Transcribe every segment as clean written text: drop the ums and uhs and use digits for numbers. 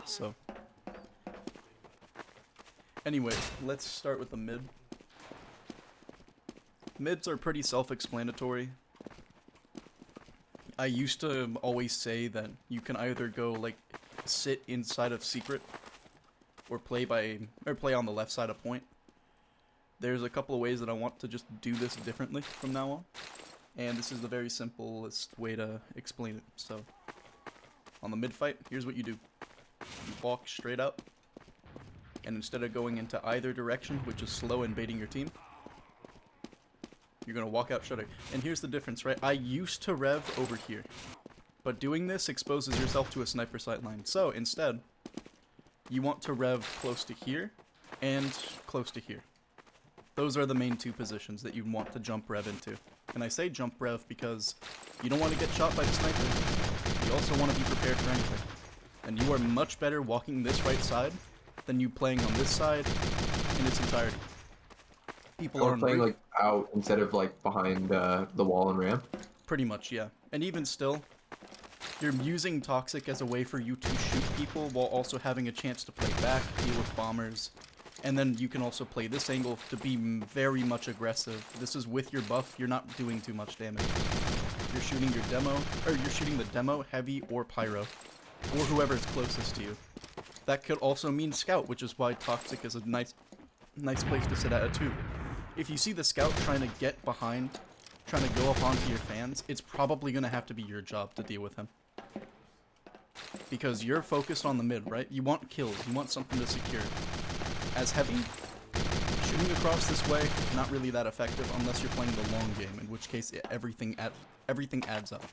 So, anyway, let's start with the mid. Mids are pretty self-explanatory. I used to always say that you can either go like sit inside of secret or play on the left side of point. There's a couple of ways that I want to just do this differently from now on, and this is the very simplest way to explain it. So, on the mid fight, here's what you do. You walk straight up, and instead of going into either direction, which is slow and baiting your team, you're gonna walk out shutter. And here's the difference, right? I used to rev over here, but doing this exposes yourself to a sniper sight line. So, instead, you want to rev close to here and close to here. Those are the main two positions that you want to jump rev into. And I say jump rev because you don't want to get shot by the sniper. You also want to be prepared for anything. And you are much better walking this right side than you playing on this side in its entirety. People are playing like out instead of like behind the wall and ramp. Pretty much, yeah. And even still, you're using Toxic as a way for you to shoot people while also having a chance to play back, deal with bombers. And then you can also play this angle to be very much aggressive. This is with your buff, you're not doing too much damage. You're shooting your demo, or you're shooting the demo, heavy, or pyro. Or whoever is closest to you. That could also mean scout, which is why Toxic is a nice place to sit at too. If you see the scout trying to get behind, trying to go up onto your fans, it's probably going to have to be your job to deal with him. Because you're focused on the mid, right? You want kills, you want something to secure. As heavy, shooting across this way, not really that effective unless you're playing the long game, in which case everything adds up.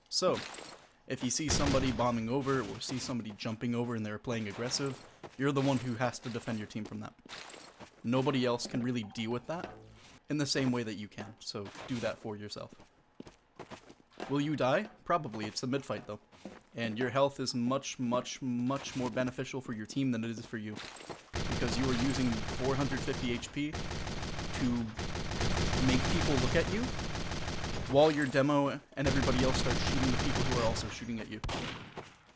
So, if you see somebody bombing over or see somebody jumping over and they're playing aggressive, you're the one who has to defend your team from that. Nobody else can really deal with that in the same way that you can, so do that for yourself. Will you die? Probably. It's a mid fight though. And your health is much more beneficial for your team than it is for you. Because you are using 450 HP to make people look at you, while your demo and everybody else start shooting the people who are also shooting at you.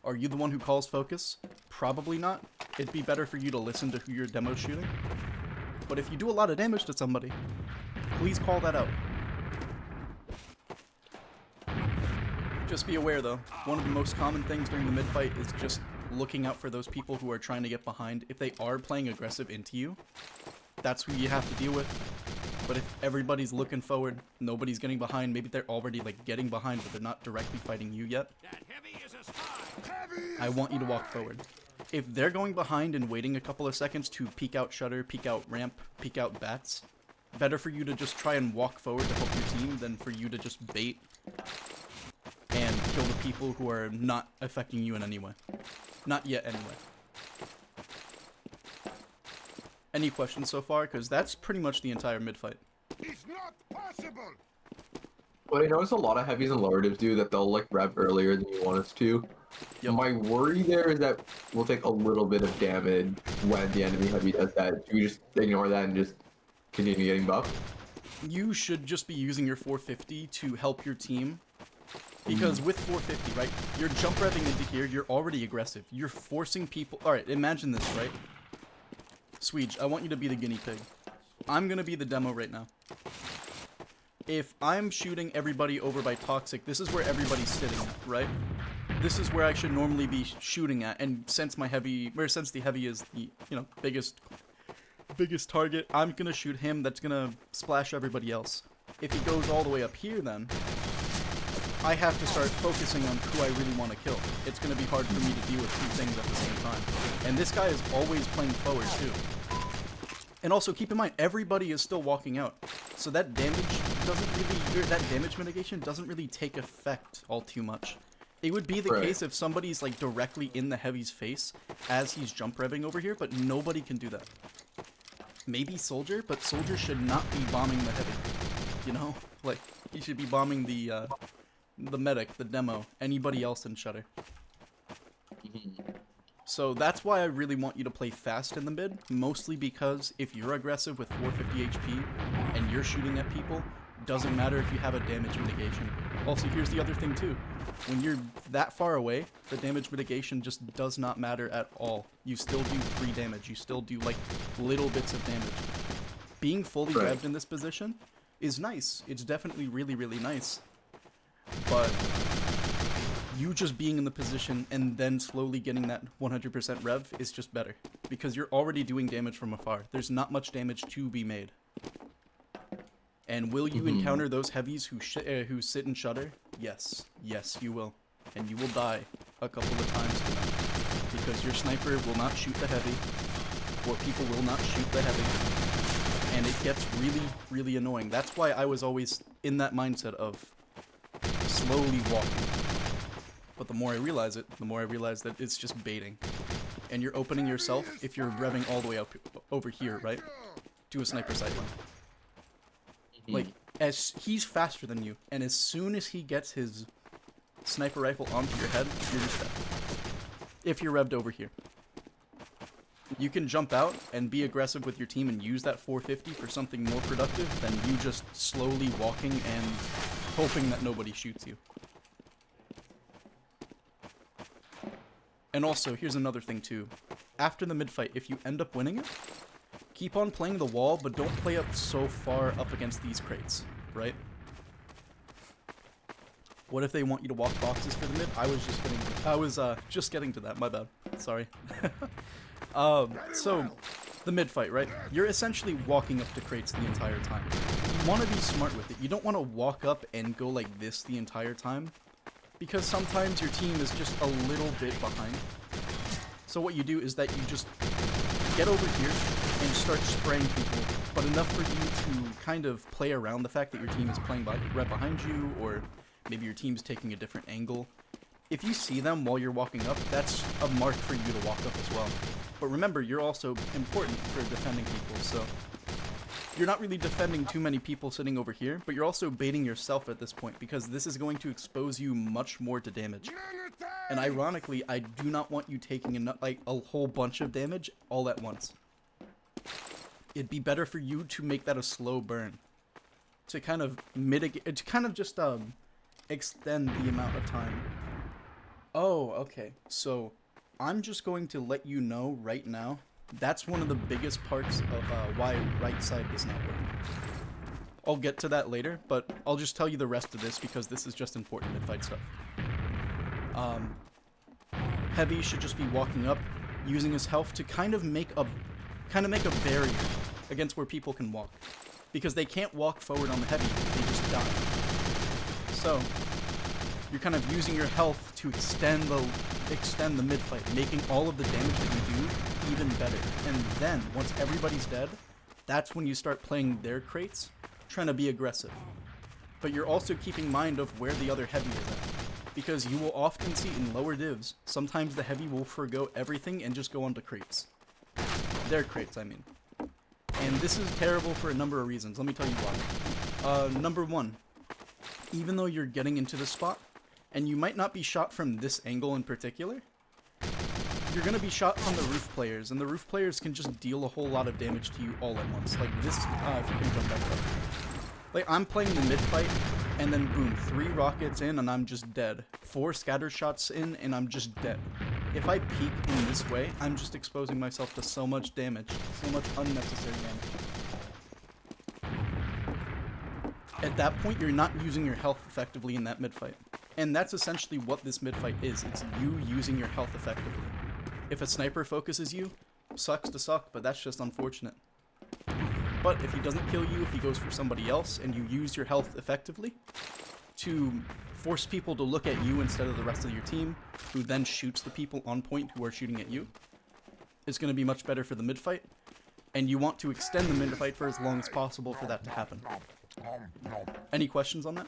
Are you the one who calls focus? Probably not. It'd be better for you to listen to who your demo's shooting. But if you do a lot of damage to somebody, please call that out. Just be aware though, one of the most common things during the mid-fight is just looking out for those people who are trying to get behind. If they are playing aggressive into you, that's who you have to deal with. But if everybody's looking forward, nobody's getting behind, maybe they're already like getting behind but they're not directly fighting you yet, I want you to walk forward. If they're going behind and waiting a couple of seconds to peek out shutter, peek out ramp, peek out bats, better for you to just try and walk forward to help your team than for you to just bait and kill the people who are not affecting you in any way. Not yet, anyway. Any questions so far? Because that's pretty much the entire mid-fight. It's not possible! What I notice a lot of heavies and lower divs do that they'll like rev earlier than you want us to. Yep. My worry there is that we'll take a little bit of damage when the enemy heavy does that. Should we just ignore that and just continue getting buffed? You should just be using your 450 to help your team. Because with 450, right, you're jump revving into here, you're already aggressive. You're forcing people... Alright, imagine this, right? Sweej, I want you to be the guinea pig. I'm gonna be the demo right now. If I'm shooting everybody over by Toxic, this is where everybody's sitting at, right? This is where I should normally be shooting at, and since the heavy is the, biggest target, I'm gonna shoot him, that's gonna splash everybody else. If he goes all the way up here then, I have to start focusing on who I really want to kill. It's going to be hard for me to deal with two things at the same time. And this guy is always playing forward too. And also keep in mind, everybody is still walking out. So that damage mitigation doesn't really take effect all too much. It would be the case if somebody's like directly in the heavy's face as he's jump revving over here, but nobody can do that. Maybe Soldier, but Soldier should not be bombing the heavy. You know? Like, he should be bombing the medic, the demo, anybody else in Shutter. So that's why I really want you to play fast in the mid, mostly because if you're aggressive with 450 HP and you're shooting at people, doesn't matter if you have a damage mitigation. Also, here's the other thing too. When you're that far away, the damage mitigation just does not matter at all. You still do 3 damage. You still do, like, little bits of damage. Being fully Right. revved in this position is nice. It's definitely really, really nice. But you just being in the position and then slowly getting that 100% rev is just better. Because you're already doing damage from afar. There's not much damage to be made. And will you encounter those heavies who sit and shudder? Yes. Yes, you will. And you will die a couple of times to them. Because your sniper will not shoot the heavy, or people will not shoot the heavy. And it gets really, really annoying. That's why I was always in that mindset of slowly walking. But the more I realize it, the more I realize that it's just baiting. And you're opening yourself, if you're revving all the way up over here, right? To a sniper sight line. Like, as he's faster than you, and as soon as he gets his sniper rifle onto your head, you're just dead. If you're revved over here. You can jump out and be aggressive with your team and use that 450 for something more productive than you just slowly walking and hoping that nobody shoots you. And also, here's another thing too. After the mid-fight, if you end up winning it, keep on playing the wall, but don't play up so far up against these crates, right? What if they want you to walk boxes for the mid? I was just getting to that, my bad. Sorry. So, the mid-fight, right? You're essentially walking up to crates the entire time. You want to be smart with it. You don't want to walk up and go like this the entire time, because sometimes your team is just a little bit behind. So what you do is that you just get over here and start spraying people, but enough for you to kind of play around the fact that your team is playing right behind you, or maybe your team's taking a different angle. If you see them while you're walking up, that's a mark for you to walk up as well. But remember, you're also important for defending people, so you're not really defending too many people sitting over here, but you're also baiting yourself at this point, because this is going to expose you much more to damage. And ironically, I do not want you taking a whole bunch of damage all at once. It'd be better for you to make that a slow burn, to kind of mitigate, to kind of just extend the amount of time. Oh, okay. So I'm just going to let you know right now, that's one of the biggest parts of why right side does not work. I'll get to that later, but I'll just tell you the rest of this because this is just important mid-fight stuff. Heavy should just be walking up, using his health to kind of make a barrier against where people can walk, because they can't walk forward on the heavy; they just die. So you're kind of using your health to extend the mid-fight, making all of the damage that you do even better. And then once everybody's dead, that's when you start playing their crates, trying to be aggressive. But you're also keeping mind of where the other heavy is at, because you will often see in lower divs, sometimes the heavy will forgo everything and just go onto crates. Their crates, I mean. And this is terrible for a number of reasons. Let me tell you why. Number one, even though you're getting into the spot, and you might not be shot from this angle in particular, you're going to be shot from the roof players, and the roof players can just deal a whole lot of damage to you all at once. Like this, if you can jump back up. Like, I'm playing the mid-fight, and then boom, 3 rockets in, and I'm just dead. 4 scatter shots in, and I'm just dead. If I peek in this way, I'm just exposing myself to so much damage, so much unnecessary damage. At that point, you're not using your health effectively in that mid-fight. And that's essentially what this mid-fight is. It's you using your health effectively. If a sniper focuses you, sucks to suck, but that's just unfortunate. But if he doesn't kill you, if he goes for somebody else, and you use your health effectively to force people to look at you instead of the rest of your team, who then shoots the people on point who are shooting at you, it's going to be much better for the mid-fight. And you want to extend the mid-fight for as long as possible for that to happen. Any questions on that?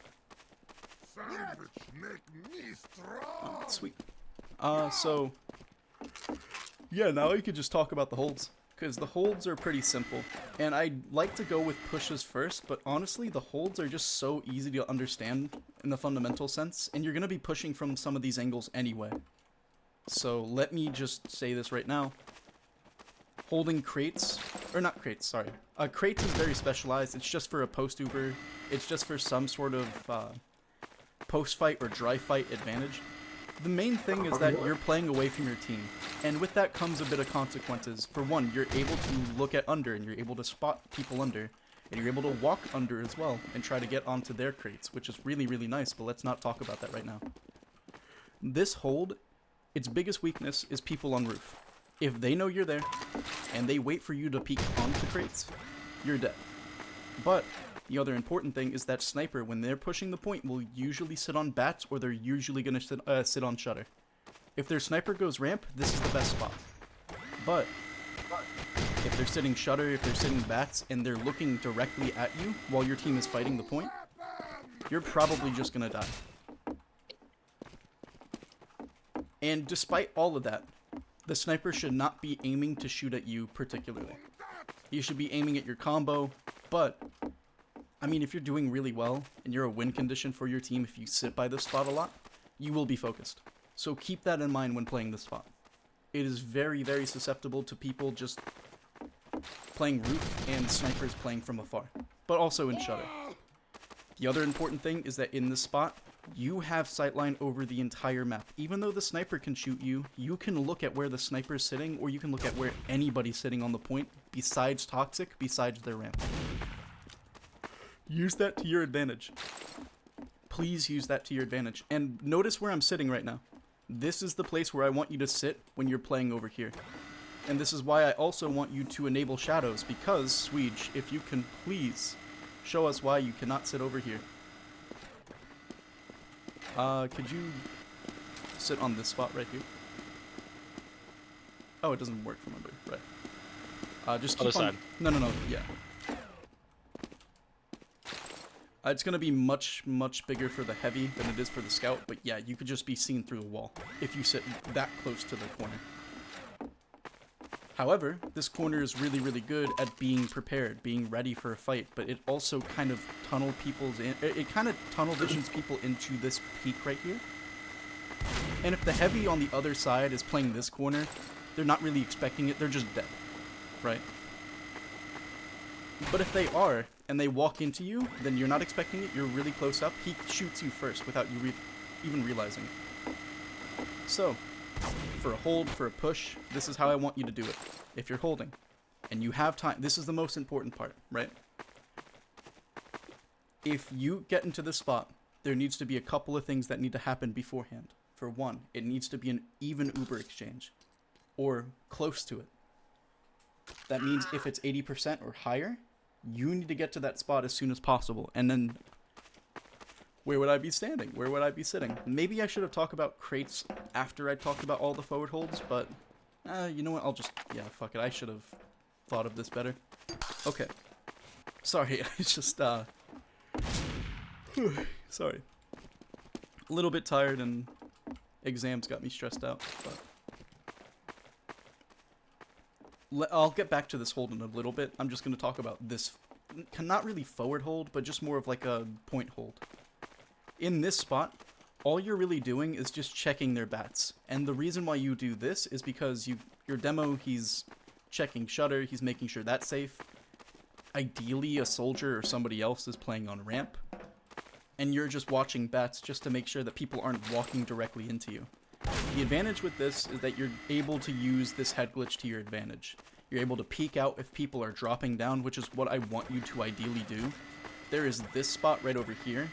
Sandwich make me strong. Sweet. So yeah, now we could just talk about the holds, because the holds are pretty simple, and I like to go with pushes first, but honestly the holds are just so easy to understand in the fundamental sense, and you're going to be pushing from some of these angles anyway. So let me just say this right now. Holding crates, or not crates, sorry. Crates is very specialized. It's just for a post Uber. It's just for some sort of post-fight or dry fight advantage. The main thing is that you're playing away from your team, and with that comes a bit of consequences. For one, you're able to look at under, and you're able to spot people under, and you're able to walk under as well, and try to get onto their crates, which is really, really nice, but let's not talk about that right now. This hold, its biggest weakness is people on roof. If they know you're there, and they wait for you to peek onto crates, you're dead. But the other important thing is that sniper, when they're pushing the point, will usually sit on bats, or they're usually going to sit on shutter. If their sniper goes ramp, this is the best spot. But if they're sitting shutter, if they're sitting bats, and they're looking directly at you while your team is fighting the point, you're probably just going to die. And despite all of that, the sniper should not be aiming to shoot at you particularly. You should be aiming at your combo, but I mean, if you're doing really well and you're a win condition for your team, if you sit by this spot a lot, you will be focused. So keep that in mind when playing this spot. It is very, very susceptible to people just playing roof and snipers playing from afar, but also in shutter. The other important thing is that in this spot, you have sightline over the entire map. Even though the sniper can shoot you, you can look at where the sniper's sitting, or you can look at where anybody's sitting on the point, besides Toxic, besides their ramp. Use that to your advantage. Please use that to your advantage. And notice where I'm sitting right now. This is the place where I want you to sit when you're playing over here. And this is why I also want you to enable shadows, because, Swede, if you can please show us why you cannot sit over here. Could you sit on this spot right here? Oh, it doesn't work from under, right. Just keep Other side. No, yeah. It's going to be much, much bigger for the heavy than it is for the scout, but yeah, you could just be seen through the wall if you sit that close to the corner. However, this corner is really, really good at being prepared, being ready for a fight, but it also kind of it kind of tunnel visions people into this peak right here. And if the heavy on the other side is playing this corner, they're not really expecting it, they're just dead, right? But if they are, and they walk into you, then you're not expecting it, you're really close up, he shoots you first without you even realizing it. So, for a hold, for a push, this is how I want you to do it. If you're holding, and you have time, this is the most important part, right? If you get into this spot, there needs to be a couple of things that need to happen beforehand. For one, it needs to be an even Uber exchange, or close to it. That means if it's 80% or higher, you need to get to that spot as soon as possible. And then, where would I be standing? Where would I be sitting? Maybe I should have talked about crates after I talked about all the forward holds, but you know what? I'll just, yeah, fuck it. I should have thought of this better. Okay. Sorry, it's just, sorry. A little bit tired and exams got me stressed out, but I'll get back to this hold in a little bit. I'm just going to talk about this, not really forward hold, but just more of like a point hold. In this spot, all you're really doing is just checking their bats. And the reason why you do this is because your demo, he's checking shutter, he's making sure that's safe. Ideally, a soldier or somebody else is playing on ramp. And you're just watching bats just to make sure that people aren't walking directly into you. The advantage with this is that you're able to use this head glitch to your advantage. You're able to peek out if people are dropping down, which is what I want you to ideally do. There is this spot right over here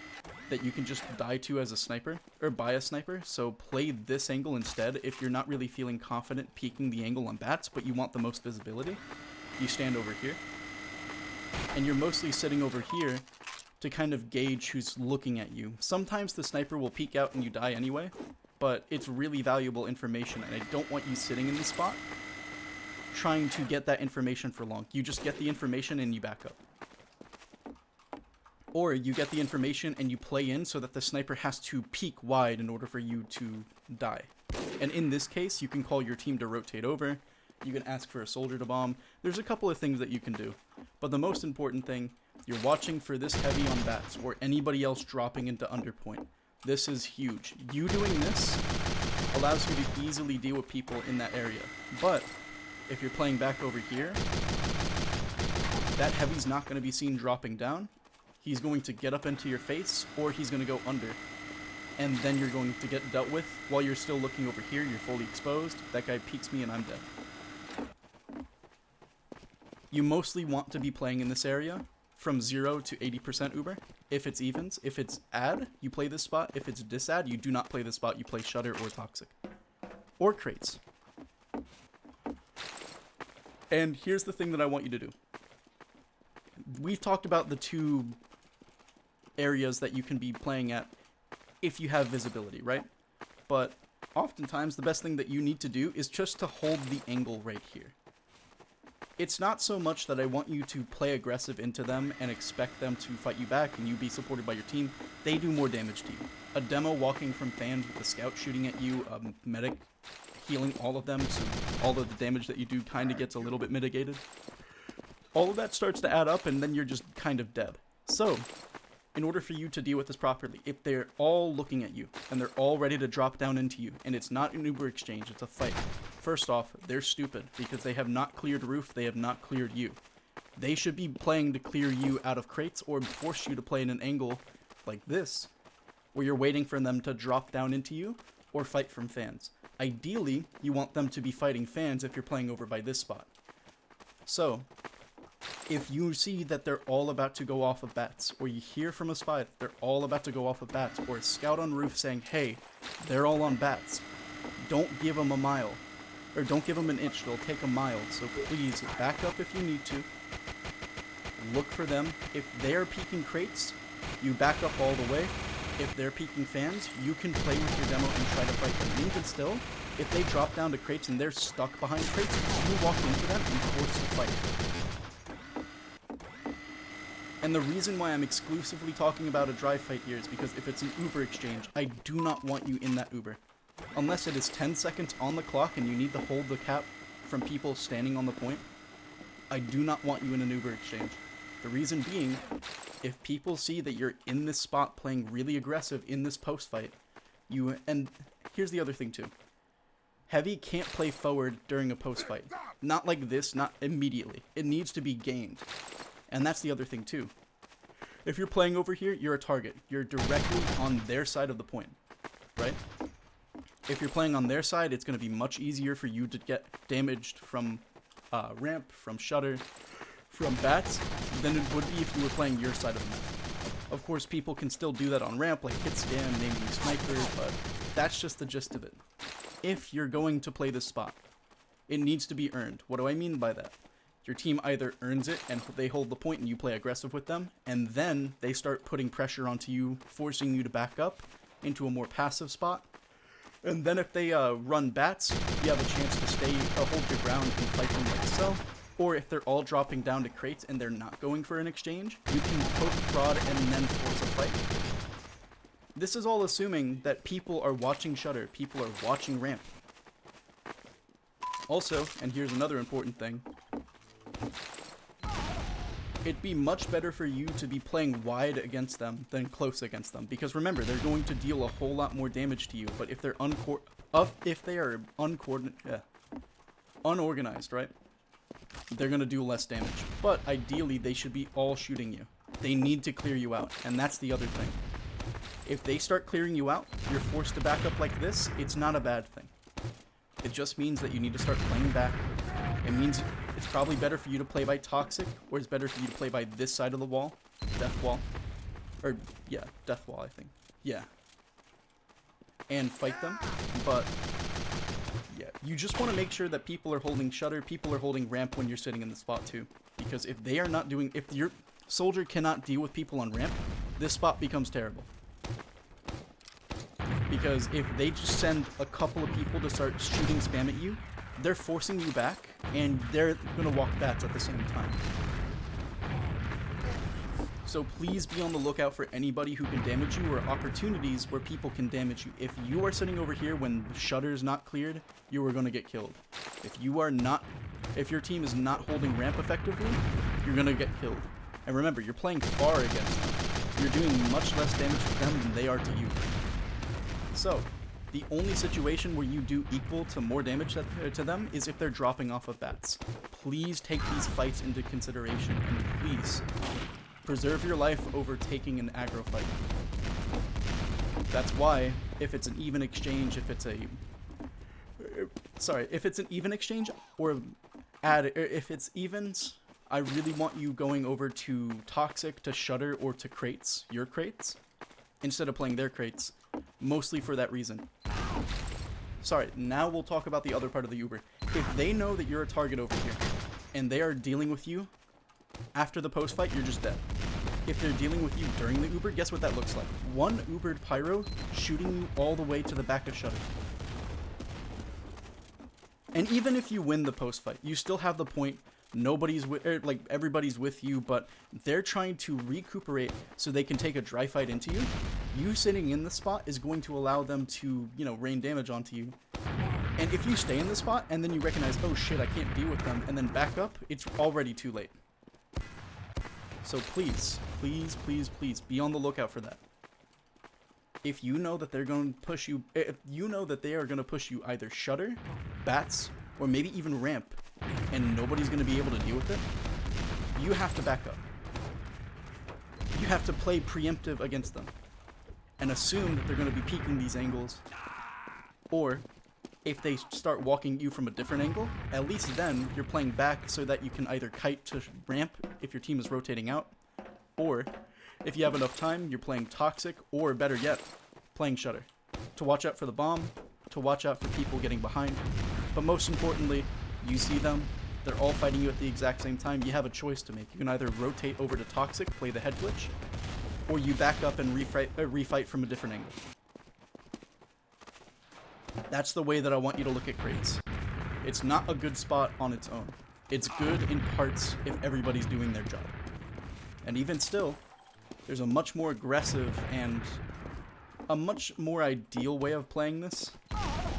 that you can just die to as a sniper, or by a sniper, so play this angle instead if you're not really feeling confident peeking the angle on bats, but you want the most visibility. You stand over here, and you're mostly sitting over here to kind of gauge who's looking at you. Sometimes the sniper will peek out and you die anyway, but it's really valuable information, and I don't want you sitting in this spot trying to get that information for long. You just get the information and you back up. Or you get the information and you play in so that the sniper has to peek wide in order for you to die. And in this case, you can call your team to rotate over. You can ask for a soldier to bomb. There's a couple of things that you can do. But the most important thing, you're watching for this heavy on bats or anybody else dropping into underpoint. This is huge. You doing this allows you to easily deal with people in that area. But if you're playing back over here, that heavy's not going to be seen dropping down. He's going to get up into your face, or he's going to go under. and then you're going to get dealt with. While you're still looking over here, you're fully exposed. That guy peeks me and I'm dead. You mostly want to be playing in this area from 0 to 80% Uber. If it's evens, if it's add, you play this spot. If it's disadd, you do not play this spot. You play shutter or toxic. Or crates. And here's the thing that I want you to do. We've talked about the two areas that you can be playing at if you have visibility, right? But oftentimes the best thing that you need to do is just to hold the angle right here. It's not so much that I want you to play aggressive into them and expect them to fight you back and you be supported by your team. They do more damage to you. A demo walking from fans with a scout shooting at you, a medic healing all of them, so all of the damage that you do kind of gets a little bit mitigated. All of that starts to add up and then you're just kind of dead. So, in order for you to deal with this properly, if they're all looking at you and they're all ready to drop down into you, and it's not an Uber exchange, it's a fight. First off, they're stupid because they have not cleared roof, they have not cleared you. They should be playing to clear you out of crates or force you to play in an angle like this, where you're waiting for them to drop down into you or fight from fans. Ideally, you want them to be fighting fans if you're playing over by this spot. So, if you see that they're all about to go off of bats, or you hear from a spy that they're all about to go off of bats, or a scout on roof saying, hey, they're all on bats, don't give them a mile, or don't give them an inch, they'll take a mile, so please back up if you need to, look for them. If they're peeking crates, you back up all the way. If they're peeking fans, you can play with your demo and try to fight them. And even still, if they drop down to crates and they're stuck behind crates, you walk into them and force the fight. And the reason why I'm exclusively talking about a dry fight here is because if it's an Uber exchange, I do not want you in that Uber. Unless it is 10 seconds on the clock and you need to hold the cap from people standing on the point, I do not want you in an Uber exchange. The reason being, if people see that you're in this spot playing really aggressive in this post fight, and here's the other thing too. Heavy can't play forward during a post fight. Not like this, not immediately. It needs to be gained. And that's the other thing too. If you're playing over here, you're a target. You're directly on their side of the point, right? If you're playing on their side, it's going to be much easier for you to get damaged from ramp, from shutter, from bats, than it would be if you were playing your side of the map. Of course, people can still do that on ramp, like hit scam, namely sniper, but that's just the gist of it. If you're going to play this spot, it needs to be earned. What do I mean by that? Your team either earns it and they hold the point and you play aggressive with them, and then they start putting pressure onto you, forcing you to back up into a more passive spot. And then if they run bats, you have a chance to hold your ground and fight them like so. Or if they're all dropping down to crates and they're not going for an exchange, you can poke prod and then force a fight. This is all assuming that people are watching shutter, people are watching ramp. Also, and here's another important thing, it'd be much better for you to be playing wide against them than close against them, because remember, they're going to deal a whole lot more damage to you. But if they're unorganized, right, they're going to do less damage. But ideally, they should be all shooting you. They need to clear you out, and that's the other thing. If they start clearing you out, you're forced to back up like this, it's not a bad thing. It just means that you need to start playing back. It means it's probably better for you to play by toxic, or it's better for you to play by this side of the wall, death wall. Or, yeah, death wall, I think. Yeah. And fight them, but yeah, you just want to make sure that people are holding shutter, people are holding ramp when you're sitting in the spot too. Because if they are not doing, if your soldier cannot deal with people on ramp, this spot becomes terrible. Because if they just send a couple of people to start shooting spam at you, they're forcing you back, and they're going to walk bats at the same time. So please be on the lookout for anybody who can damage you, or opportunities where people can damage you. If you are sitting over here when the shutter is not cleared, you are going to get killed. If your team is not holding ramp effectively, you're going to get killed. And remember, you're playing far against them. You're doing much less damage to them than they are to you. So, the only situation where you do equal to more damage to them is if they're dropping off of bats. Please take these fights into consideration, and please preserve your life over taking an aggro fight. That's why, if it's an even exchange, if it's an even exchange, or if it's evens, I really want you going over to Toxic, to Shutter, or to Crates, your Crates, instead of playing their Crates, mostly for that reason. Sorry, now we'll talk about the other part of the Uber. If they know that you're a target over here, and they are dealing with you after the post-fight, you're just dead. If they're dealing with you during the Uber, guess what that looks like? One Ubered Pyro shooting you all the way to the back of Shutter. And even if you win the post-fight, you still have the point. Nobody's with, like, everybody's with you, but they're trying to recuperate so they can take a dry fight into you. You sitting in the spot is going to allow them to, you know, rain damage onto you. And if you stay in the spot and then you recognize, oh shit, I can't deal with them, and then back up, it's already too late. So please, please, please, please be on the lookout for that. If you know that they're going to push you, if you know that they are going to push you either Shutter, Bats, or maybe even Ramp, and nobody's going to be able to deal with it, you have to back up. You have to play preemptive against them and assume that they're going to be peeking these angles, or if they start walking you from a different angle, at least then you're playing back so that you can either kite to Ramp if your team is rotating out, or if you have enough time, you're playing Toxic, or better yet, playing Shutter, to watch out for the bomb, to watch out for people getting behind. But most importantly, you see them, they're all fighting you at the exact same time. You have a choice to make. You can either rotate over to Toxic, play the head glitch, or you back up and refight from a different angle. That's the way that I want you to look at Crates. It's not a good spot on its own. It's good in parts if everybody's doing their job. And even still, there's a much more aggressive and a much more ideal way of playing this,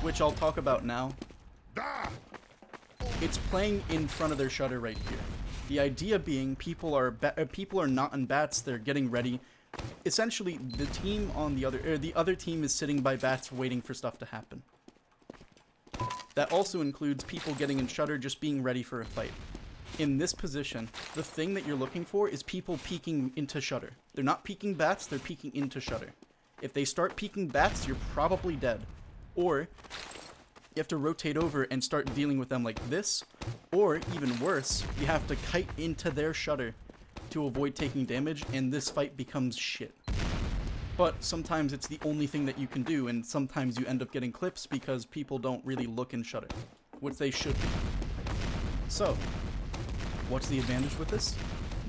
which I'll talk about now. It's playing in front of their Shutter right here. The idea being people are not in Bats, they're getting ready. Essentially, the team on the other team is sitting by Bats waiting for stuff to happen. That also includes people getting in Shutter just being ready for a fight. In this position, the thing that you're looking for is people peeking into Shutter. They're not peeking Bats, they're peeking into Shutter. If they start peeking Bats, you're probably dead. Or you have to rotate over and start dealing with them like this, or even worse, you have to kite into their Shutter to avoid taking damage, and this fight becomes shit. But sometimes it's the only thing that you can do, and sometimes you end up getting clips because people don't really look in Shutter, which they should be. So, what's the advantage with this?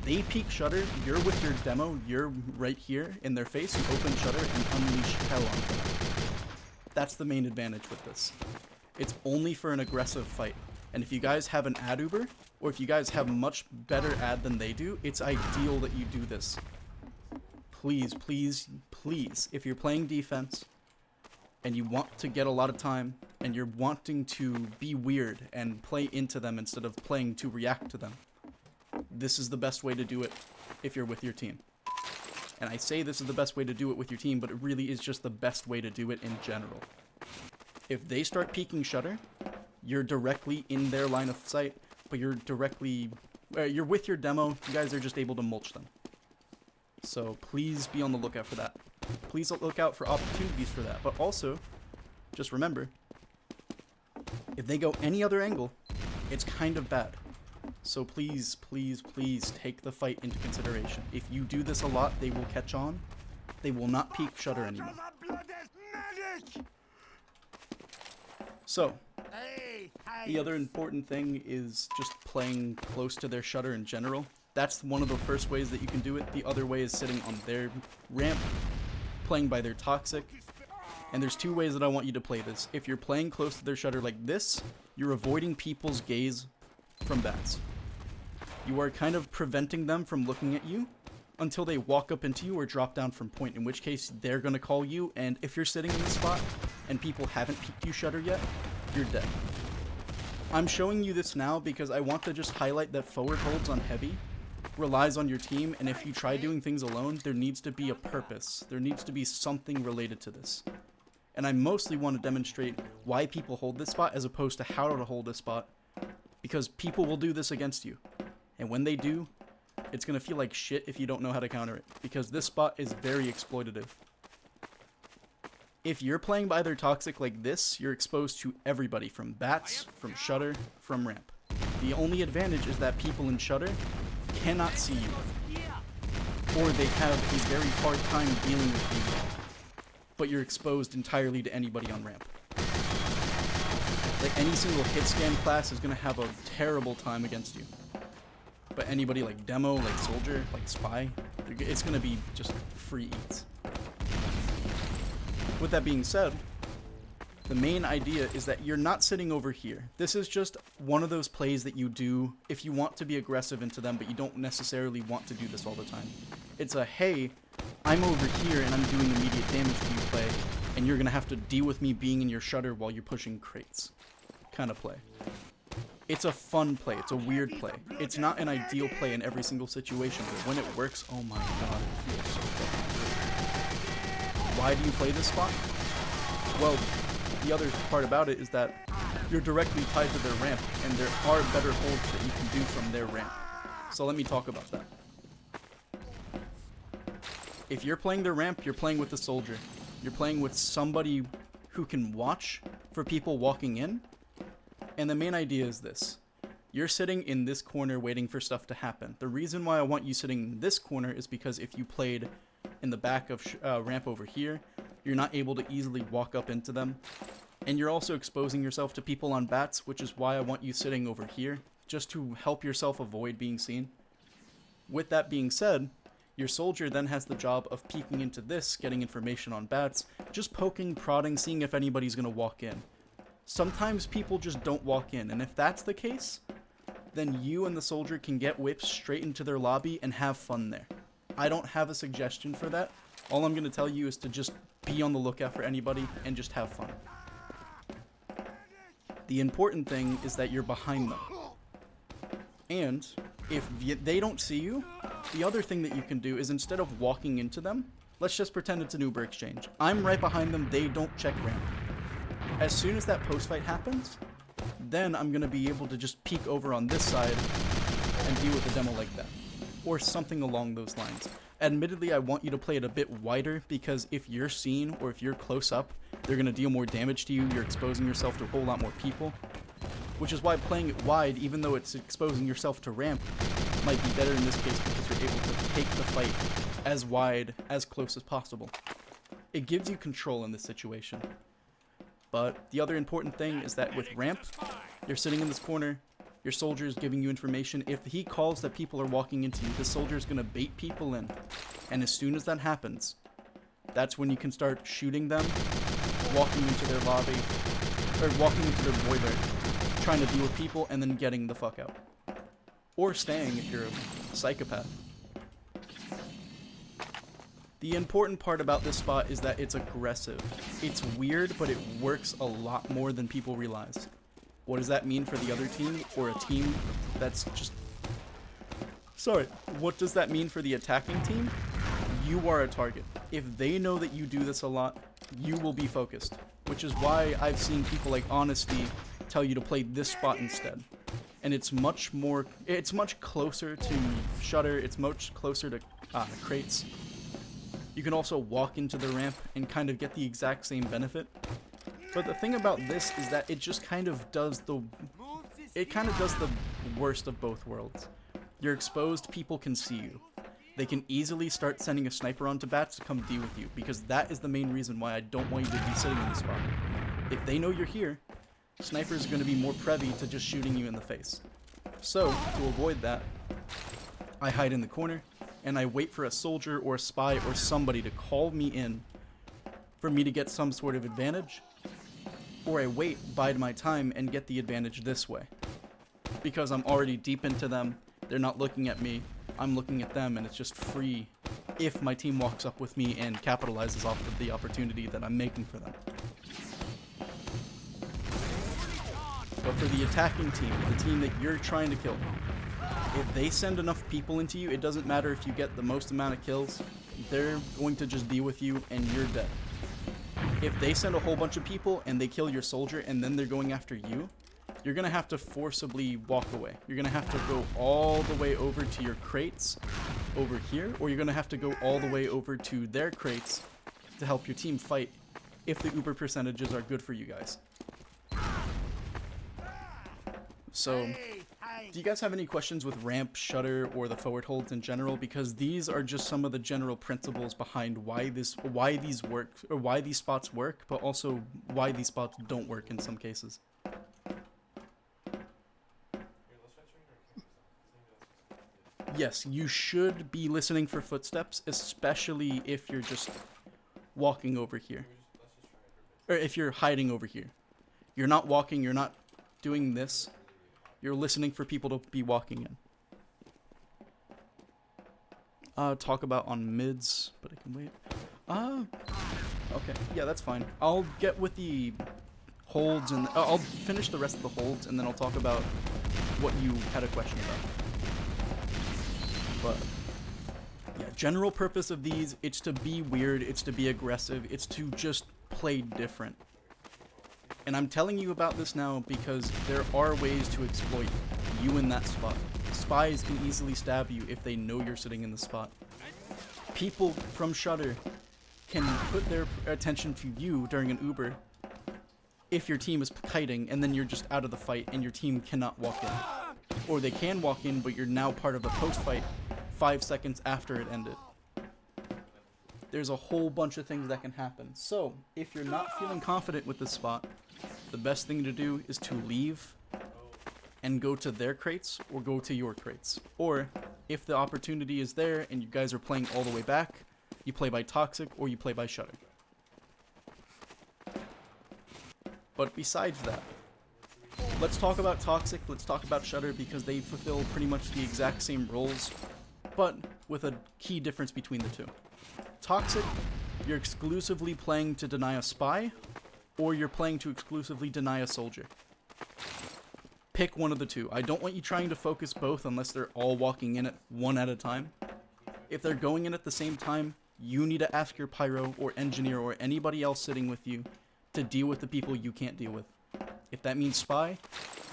They peek Shutter, you're with your demo, you're right here in their face, you open Shutter and unleash hell on them. That's the main advantage with this. It's only for an aggressive fight. And if you guys have an ad Uber, or if you guys have much better ad than they do, it's ideal that you do this. Please, please, please, if you're playing defense, and you want to get a lot of time, and you're wanting to be weird and play into them instead of playing to react to them, this is the best way to do it if you're with your team. And I say this is the best way to do it with your team, but it really is just the best way to do it in general. If they start peeking Shutter, you're directly in their line of sight, but you're with your demo, you guys are just able to mulch them. So please be on the lookout for that. Please look out for opportunities for that. But also, just remember, if they go any other angle, it's kind of bad. So please, please, please take the fight into consideration. If you do this a lot, they will catch on. They will not peek Shutter anymore. So, the other important thing is just playing close to their Shutter in general. That's one of the first ways that you can do it. The other way is sitting on their Ramp, playing by their Toxic. And there's two ways that I want you to play this. If you're playing close to their Shutter like this, you're avoiding people's gaze from Bats. You are kind of preventing them from looking at you until they walk up into you or drop down from point, in which case they're going to call you, and if you're sitting in the spot and people haven't peeked you Shutter yet, you're dead. I'm showing you this now because I want to just highlight that forward holds on heavy relies on your team, and if you try doing things alone, there needs to be a purpose. There needs to be something related to this. And I mostly want to demonstrate why people hold this spot as opposed to how to hold this spot, because people will do this against you. And when they do, it's going to feel like shit if you don't know how to counter it, because this spot is very exploitative. If you're playing by their toxic like this, you're exposed to everybody from bats, from shutter, from ramp. The only advantage is that people in shutter cannot see you, or they have a very hard time dealing with you, but you're exposed entirely to anybody on ramp. Like, any single hit scan class is going to have a terrible time against you. But anybody like demo, like soldier, like spy, it's going to be just free eats. With that being said, the main idea is that you're not sitting over here. This is just one of those plays that you do if you want to be aggressive into them, but you don't necessarily want to do this all the time. It's a, hey, I'm over here and I'm doing immediate damage to you play, and you're going to have to deal with me being in your shutter while you're pushing crates kind of play. It's a fun play. It's a weird play. It's not an ideal play in every single situation, but when it works, oh my god, it feels so fucking good. Why do you play this spot? Well, the other part about it is that you're directly tied to their ramp, and there are better holds that you can do from their ramp. So let me talk about that. If you're playing their ramp, you're playing with the soldier. You're playing with somebody who can watch for people walking in. And the main idea is this. You're sitting in this corner waiting for stuff to happen. The reason why I want you sitting in this corner is because if you played in the back of ramp over here, you're not able to easily walk up into them. And you're also exposing yourself to people on bats, which is why I want you sitting over here, just to help yourself avoid being seen. With that being said, your soldier then has the job of peeking into this, getting information on bats, just poking, prodding, seeing if anybody's going to walk in. Sometimes people just don't walk in, and if that's the case, then you and the soldier can get whips straight into their lobby and have fun there. I don't have a suggestion for that. All I'm going to tell you is to just be on the lookout for anybody and just have fun. The important thing is that you're behind them. And if they don't see you, the other thing that you can do is instead of walking into them, let's just pretend it's an Uber exchange. I'm right behind them, they don't check ramp. As soon as that post-fight happens, then I'm going to be able to just peek over on this side and deal with the demo like that. Or something along those lines. Admittedly, I want you to play it a bit wider, because if you're seen or if you're close up, they're going to deal more damage to you, you're exposing yourself to a whole lot more people. Which is why playing it wide, even though it's exposing yourself to ramp, might be better in this case because you're able to take the fight as wide, as close as possible. It gives you control in this situation. But the other important thing is that with ramp, you're sitting in this corner, your soldier is giving you information. If he calls that people are walking into you, the soldier is going to bait people in. And as soon as that happens, that's when you can start shooting them, walking into their lobby, or walking into their boiler, trying to deal with people, and then getting the fuck out. Or staying if you're a psychopath. The important part about this spot is that it's aggressive. It's weird, but it works a lot more than people realize. What does that mean for the other team, or a team that's just... Sorry, what does that mean for the attacking team? You are a target. If they know that you do this a lot, you will be focused. Which is why I've seen people like Honesty tell you to play this spot instead. And it's much closer to Shutter, it's much closer to crates. You can also walk into the ramp and kind of get the exact same benefit. But the thing about this is that it just kind of does the worst of both worlds. You're exposed, people can see you. They can easily start sending a sniper onto bats to come deal with you, because that is the main reason why I don't want you to be sitting in the spot. If they know you're here, snipers are going to be more privy to just shooting you in the face. So, to avoid that, I hide in the corner, and I wait for a soldier or a spy or somebody to call me in for me to get some sort of advantage, or I wait, bide my time, and get the advantage this way. Because I'm already deep into them, they're not looking at me, I'm looking at them, and it's just free if my team walks up with me and capitalizes off of the opportunity that I'm making for them. But for the attacking team, the team that you're trying to kill, if they send enough people into you, it doesn't matter if you get the most amount of kills, they're going to just deal with you and you're dead. If they send a whole bunch of people and they kill your soldier and then they're going after you, you're going to have to forcibly walk away. You're going to have to go all the way over to your crates over here, or you're going to have to go all the way over to their crates to help your team fight if the Uber percentages are good for you guys. So, do you guys have any questions with ramp, shutter, or the forward holds in general? Because these are just some of the general principles behind why these work, or why these spots work, but also why these spots don't work in some cases. Yes, you should be listening for footsteps, especially if you're just walking over here. Or if you're hiding over here. You're not walking, you're not doing this. You're listening for people to be walking in. Talk about on mids, but I can wait. Okay, yeah, that's fine. I'll get with the holds and I'll finish the rest of the holds, and then I'll talk about what you had a question about. But yeah, general purpose of these, it's to be weird, it's to be aggressive, it's to just play different. And I'm telling you about this now because there are ways to exploit you in that spot. Spies can easily stab you if they know you're sitting in the spot. People from Shutter can put their attention to you during an Uber if your team is kiting and then you're just out of the fight and your team cannot walk in. Or they can walk in, but you're now part of a post-fight 5 seconds after it ended. There's a whole bunch of things that can happen. So, if you're not feeling confident with this spot, the best thing to do is to leave and go to their crates or go to your crates. Or, if the opportunity is there and you guys are playing all the way back, you play by Toxic or you play by Shutter. But besides that, let's talk about Toxic, let's talk about Shutter, because they fulfill pretty much the exact same roles, but with a key difference between the two. Toxic, you're exclusively playing to deny a spy, or you're playing to exclusively deny a soldier. Pick one of the two. I don't want you trying to focus both unless they're all walking in it one at a time. If they're going in at the same time, you need to ask your pyro or engineer or anybody else sitting with you to deal with the people you can't deal with. If that means spy,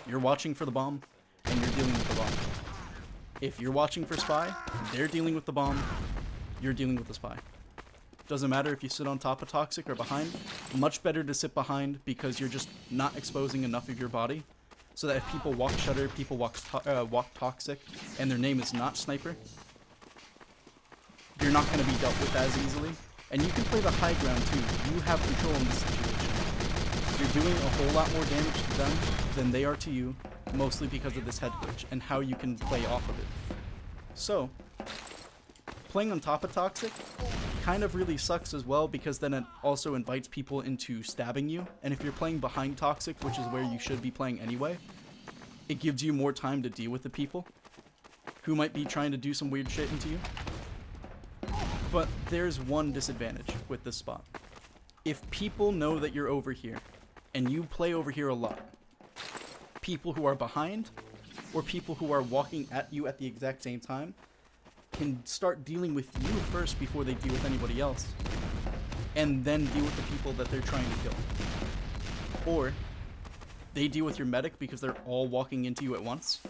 you're watching for the bomb, and you're dealing with the bomb. If you're watching for spy, they're dealing with the bomb, you're dealing with the spy. Doesn't matter if you sit on top of Toxic or behind. Much better to sit behind because you're just not exposing enough of your body. So that if people walk Shutter, people walk Toxic, and their name is not Sniper, you're not going to be dealt with as easily. And you can play the high ground too. You have control in this situation. You're doing a whole lot more damage to them than they are to you, mostly because of this head glitch and how you can play off of it. So, playing on top of Toxic kind of really sucks as well, because then it also invites people into stabbing you, and if you're playing behind Toxic, which is where you should be playing anyway, it gives you more time to deal with the people who might be trying to do some weird shit into you. But there's one disadvantage with this spot. If people know that you're over here, and you play over here a lot, people who are behind, or people who are walking at you at the exact same time, can start dealing with you first before they deal with anybody else, and then deal with the people that they're trying to kill. Or they deal with your medic because they're all walking into you at once,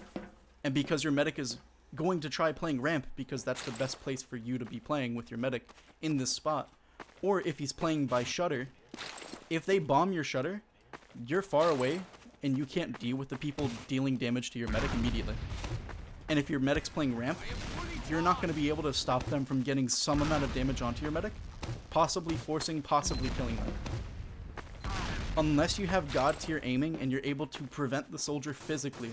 and because your medic is going to try playing ramp because that's the best place for you to be playing with your medic in this spot. Or if he's playing by Shutter, if they bomb your Shutter, you're far away and you can't deal with the people dealing damage to your medic immediately. And if your medic's playing ramp, you're not going to be able to stop them from getting some amount of damage onto your medic, possibly forcing, possibly killing them. Unless you have God tier aiming and you're able to prevent the soldier physically,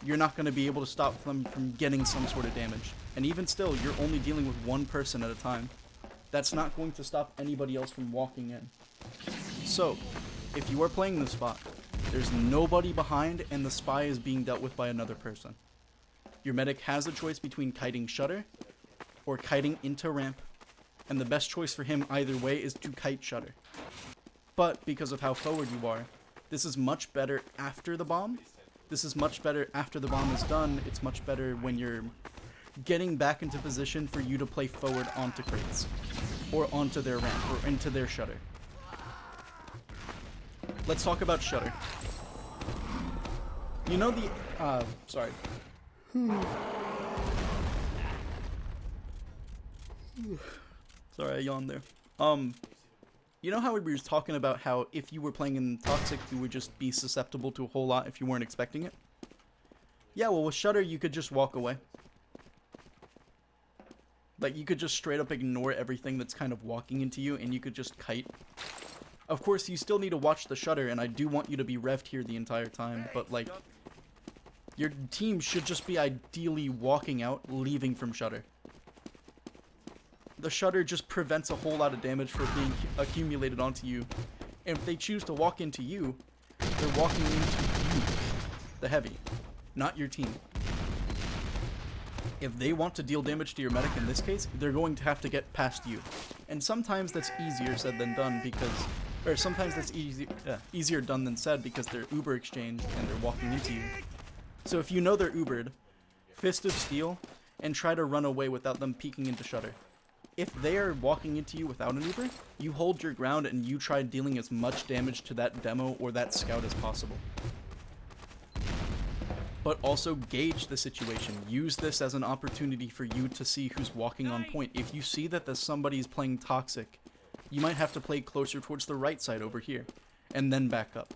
you're not going to be able to stop them from getting some sort of damage. And even still, you're only dealing with one person at a time. That's not going to stop anybody else from walking in. So, if you are playing this spot, there's nobody behind and the spy is being dealt with by another person. Your medic has a choice between kiting Shutter or kiting into ramp, and the best choice for him either way is to kite Shutter. But because of how forward you are, this is much better after the bomb. This is much better after the bomb is done. It's much better when you're getting back into position for you to play forward onto crates, or onto their ramp, or into their Shutter. Let's talk about Shutter. You know the, sorry. Sorry, I yawned there. You know how we were talking about how if you were playing in Toxic, you would just be susceptible to a whole lot if you weren't expecting it? Yeah, well, with Shudder, you could just walk away. Like, you could just straight up ignore everything that's kind of walking into you, and you could just kite. Of course, you still need to watch the Shudder, and I do want you to be revved here the entire time, but, like, your team should just be ideally walking out, leaving from Shudder. The Shudder just prevents a whole lot of damage from being accumulated onto you. And if they choose to walk into you, they're walking into you, the heavy, not your team. If they want to deal damage to your medic in this case, they're going to have to get past you. And sometimes that's easier said than done because, or sometimes that's easier done than said because they're Uber exchanged and they're walking into you. So if you know they're Ubered, Fist of Steel, and try to run away without them peeking into Shudder. If they are walking into you without an Uber, you hold your ground and you try dealing as much damage to that demo or that scout as possible. But also gauge the situation. Use this as an opportunity for you to see who's walking on point. If you see that somebody is playing Toxic, you might have to play closer towards the right side over here, and then back up.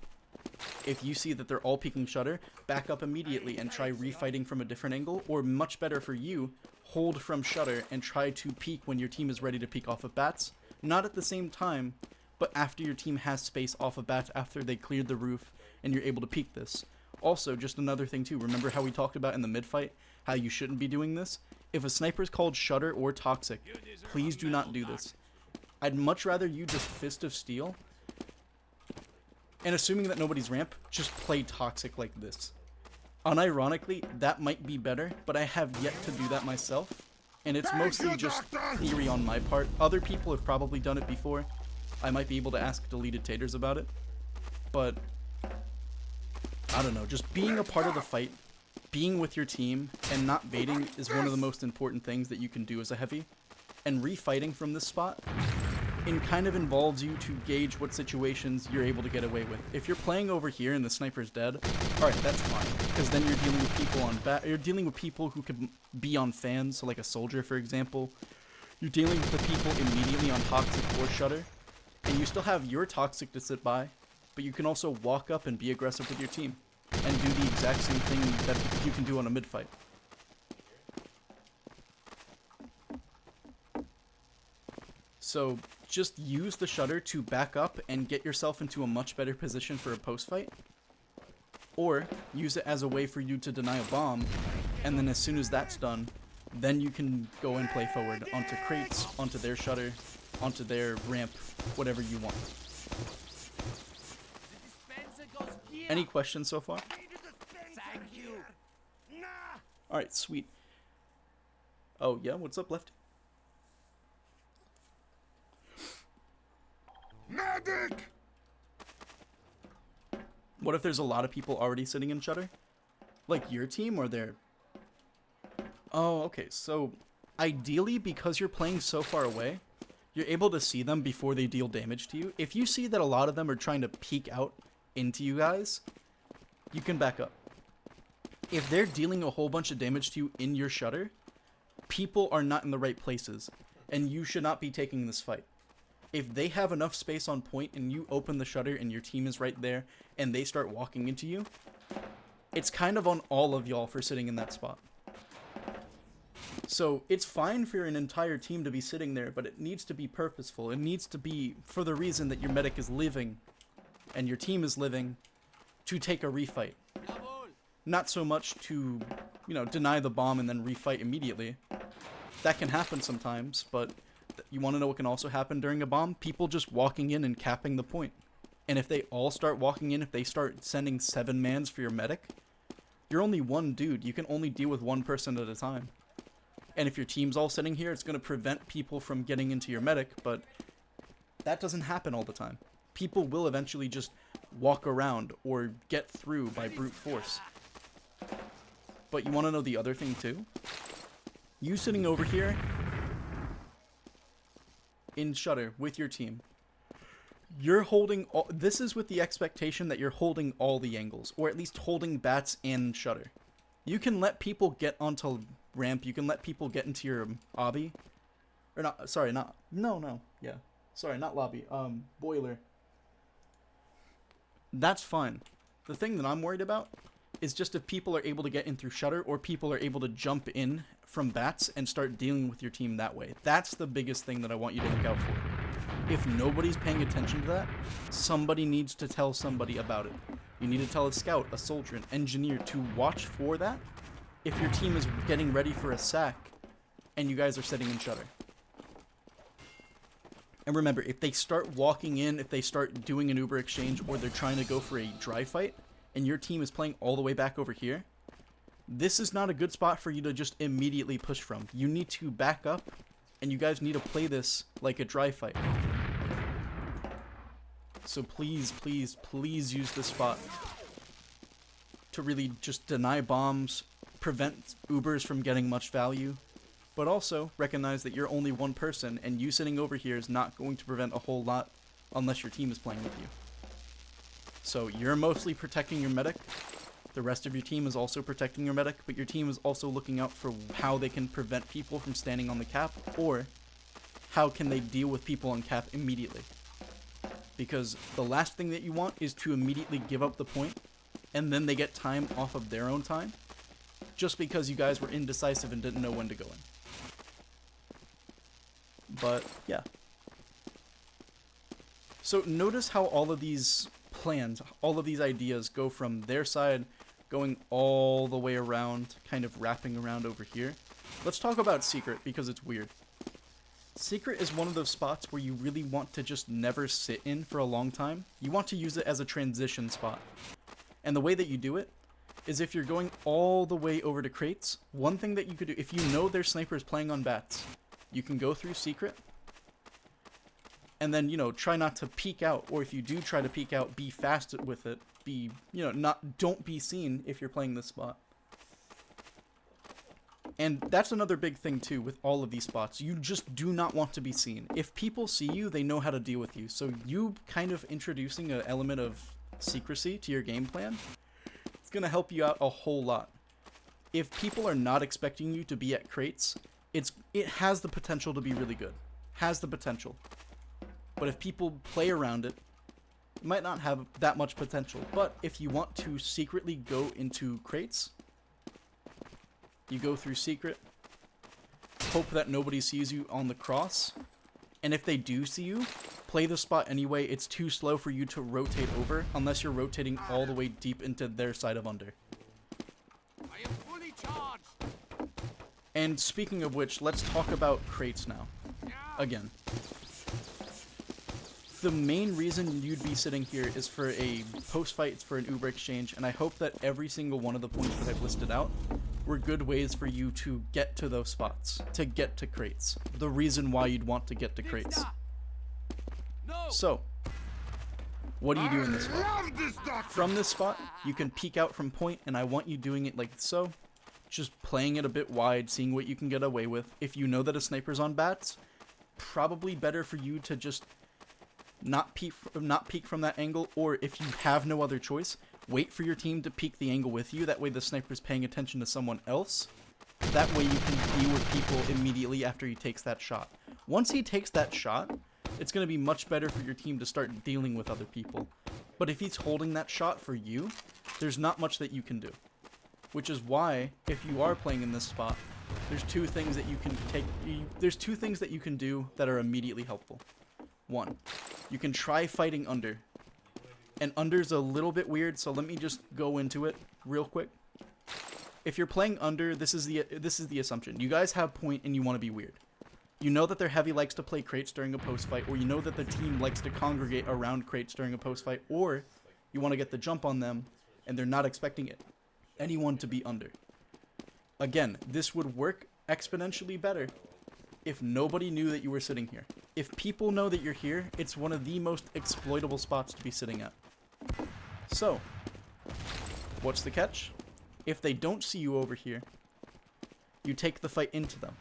If you see that they're all peeking Shudder, back up immediately and try refighting from a different angle, or much better for you, hold from Shudder and try to peek when your team is ready to peek off of bats. Not at the same time, but after your team has space off of bats after they cleared the roof and you're able to peek this. Also, just another thing too, remember how we talked about in the mid-fight, how you shouldn't be doing this? If a sniper is called Shudder or Toxic, please do not do this. I'd much rather you just Fist of Steel, and assuming that nobody's ramp, just play Toxic like this. Unironically, that might be better, but I have yet to do that myself, and it's mostly just theory on my part. Other people have probably done it before. I might be able to ask Deleted Taters about it, but I don't know, just being a part of the fight, being with your team, and not baiting is one of the most important things that you can do as a heavy, and refighting from this spot, it kind of involves you to gauge what situations you're able to get away with. If you're playing over here and the sniper's dead, alright, that's fine, because then you're dealing with people on you're dealing with people who could be on fans, so like a soldier, for example. You're dealing with the people immediately on Toxic or Shudder, and you still have your Toxic to sit by, but you can also walk up and be aggressive with your team, and do the exact same thing that you can do on a mid-fight. So just use the Shudder to back up and get yourself into a much better position for a post-fight. Or use it as a way for you to deny a bomb, and then as soon as that's done, then you can go and play forward onto crates, onto their Shudder, onto their ramp, whatever you want. Any questions so far? Alright, sweet. Oh yeah, what's up, Lefty? Medic! What if there's a lot of people already sitting in Shudder? Like your team or their... Oh, okay, so ideally, because you're playing so far away, you're able to see them before they deal damage to you. If you see that a lot of them are trying to peek out into you guys, you can back up. If they're dealing a whole bunch of damage to you in your Shudder, people are not in the right places, and you should not be taking this fight. If they have enough space on point and you open the Shudder and your team is right there and they start walking into you, it's kind of on all of y'all for sitting in that spot. So it's fine for an entire team to be sitting there, but it needs to be purposeful. It needs to be for the reason that your medic is living and your team is living to take a refight. Not so much to, you know, deny the bomb and then refight immediately. That can happen sometimes, but you want to know what can also happen during a bomb? People just walking in and capping the point. And if they all start walking in, if they start sending 7 mans for your medic, you're only one dude. You can only deal with one person at a time. And if your team's all sitting here, it's going to prevent people from getting into your medic, but that doesn't happen all the time. People will eventually just walk around or get through by brute force. But you want to know the other thing too? You sitting over here in Shudder with your team, you're holding all, this is with the expectation that you're holding all the angles, or at least holding bats and Shudder. You can let people get onto ramp, you can let people get into your obby, Or not, sorry, not, no, yeah. Sorry, not lobby, boiler. That's fine. The thing that I'm worried about is just if people are able to get in through shutter or people are able to jump in from bats and start dealing with your team that way. That's the biggest thing that I want you to look out for. If nobody's paying attention to that, somebody needs to tell somebody about it. You need to tell a scout, a soldier, an engineer to watch for that if your team is getting ready for a sack and you guys are sitting in shutter. And remember, if they start walking in, if they start doing an Uber exchange, or they're trying to go for a dry fight, and your team is playing all the way back over here, this is not a good spot for you to just immediately push from. You need to back up, and you guys need to play this like a dry fight. So please, please, please use this spot to really just deny bombs, prevent Ubers from getting much value, but also recognize that you're only one person, and you sitting over here is not going to prevent a whole lot unless your team is playing with you. So you're mostly protecting your medic. The rest of your team is also protecting your medic, but your team is also looking out for how they can prevent people from standing on the cap, or how can they deal with people on cap immediately. Because the last thing that you want is to immediately give up the point, and then they get time off of their own time, just because you guys were indecisive and didn't know when to go in. But, yeah. So notice how all of these plans, all of these ideas go from their side, going all the way around, kind of wrapping around over here. Let's talk about Secret, because it's weird. Secret is one of those spots where you really want to just never sit in for a long time. You want to use it as a transition spot. And the way that you do it is if you're going all the way over to crates, one thing that you could do, if you know their sniper is playing on bats, you can go through Secret, and then, you know, try not to peek out, or if you do try to peek out, be fast with it. Be, you know, don't be seen if you're playing this spot. And that's another big thing too with all of these spots. You just do not want to be seen. If people see you, they know how to deal with you. So you kind of introducing an element of secrecy to your game plan, it's going to help you out a whole lot. If people are not expecting you to be at crates, it has the potential to be really good. Has the potential. But if people play around it, it might not have that much potential. But if you want to secretly go into crates, you go through Secret, hope that nobody sees you on the cross, and if they do see you, play the spot anyway. It's too slow for you to rotate over unless you're rotating all the way deep into their side of under. I am fully charged. And speaking of which, let's talk about crates now. Again. The main reason you'd be sitting here is for a post-fight, it's for an Uber exchange, and I hope that every single one of the points that I've listed out were good ways for you to get to those spots, to get to crates. The reason why you'd want to get to crates. So, what do you do in this spot? From this spot, you can peek out from point, and I want you doing it like so. Just playing it a bit wide, seeing what you can get away with. If you know that a sniper's on bats, probably better for you to just not peek from that angle, or if you have no other choice, wait for your team to peek the angle with you. That way the sniper's paying attention to someone else. That way you can deal with people immediately after he takes that shot. Once he takes that shot, it's going to be much better for your team to start dealing with other people. But if he's holding that shot for you, there's not much that you can do. Which is why, if you are playing in this spot, there's two things that you can do that are immediately helpful. One, you can try fighting under. And under's a little bit weird, so let me just go into it real quick. If you're playing under, this is the assumption. You guys have point and you want to be weird. You know that their heavy likes to play crates during a post fight, or you know that the team likes to congregate around crates during a post fight, or you want to get the jump on them and they're not expecting anyone to be under. Again, this would work exponentially better if nobody knew that you were sitting here. If people know that you're here, it's one of the most exploitable spots to be sitting at. So, what's the catch? If they don't see you over here, you take the fight into them.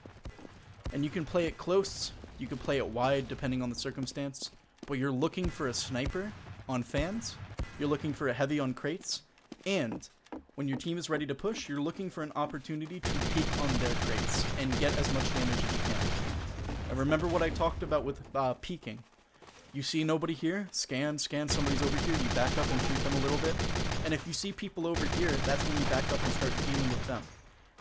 And you can play it close, you can play it wide depending on the circumstance, but you're looking for a sniper on fans, you're looking for a heavy on crates, and when your team is ready to push, you're looking for an opportunity to peek on their crates and get as much damage as you can. And remember what I talked about with peeking. You see nobody here, scan, somebody's over here, you back up and shoot them a little bit. And if you see people over here, that's when you back up and start dealing with them.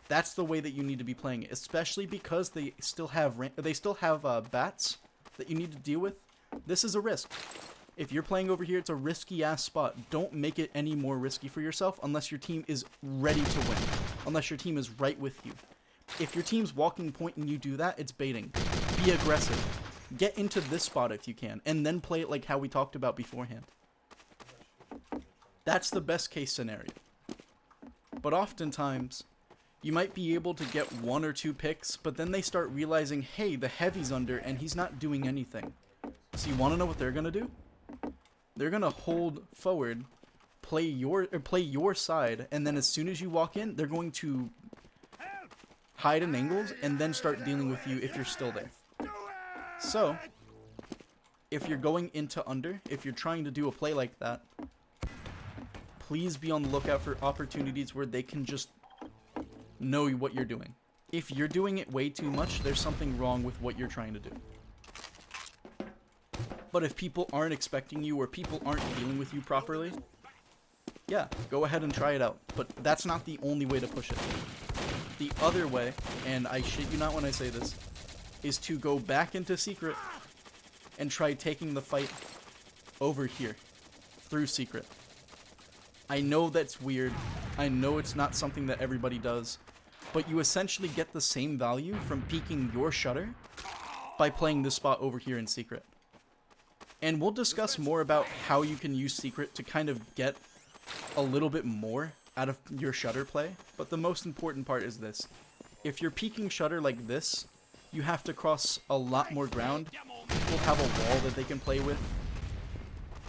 That's the way that you need to be playing it, especially because they still have bats that you need to deal with. This is a risk. If you're playing over here, it's a risky ass spot. Don't make it any more risky for yourself unless your team is ready to win. Unless your team is right with you. If your team's walking point and you do that, it's baiting. Be aggressive. Get into this spot if you can, and then play it like how we talked about beforehand. That's the best case scenario. But oftentimes, you might be able to get 1 or 2 picks, but then they start realizing, hey, the heavy's under and he's not doing anything. So you want to know what they're going to do? They're going to hold forward, play your side, and then as soon as you walk in, they're going to hide in angles and then start dealing with you if you're still there. So, if you're going into under, if you're trying to do a play like that, please be on the lookout for opportunities where they can just know what you're doing. If you're doing it way too much, there's something wrong with what you're trying to do. But if people aren't expecting you or people aren't dealing with you properly, yeah, go ahead and try it out. But that's not the only way to push it. The other way, and I shit you not when I say this, is to go back into secret and try taking the fight over here through secret. I know that's weird. I know it's not something that everybody does, but you essentially get the same value from peeking your shutter by playing this spot over here in secret. And we'll discuss more about how you can use secret to kind of get a little bit more out of your shutter play, but the most important part is this. If you're peeking shutter like this, you have to cross a lot more ground. People have a wall that they can play with.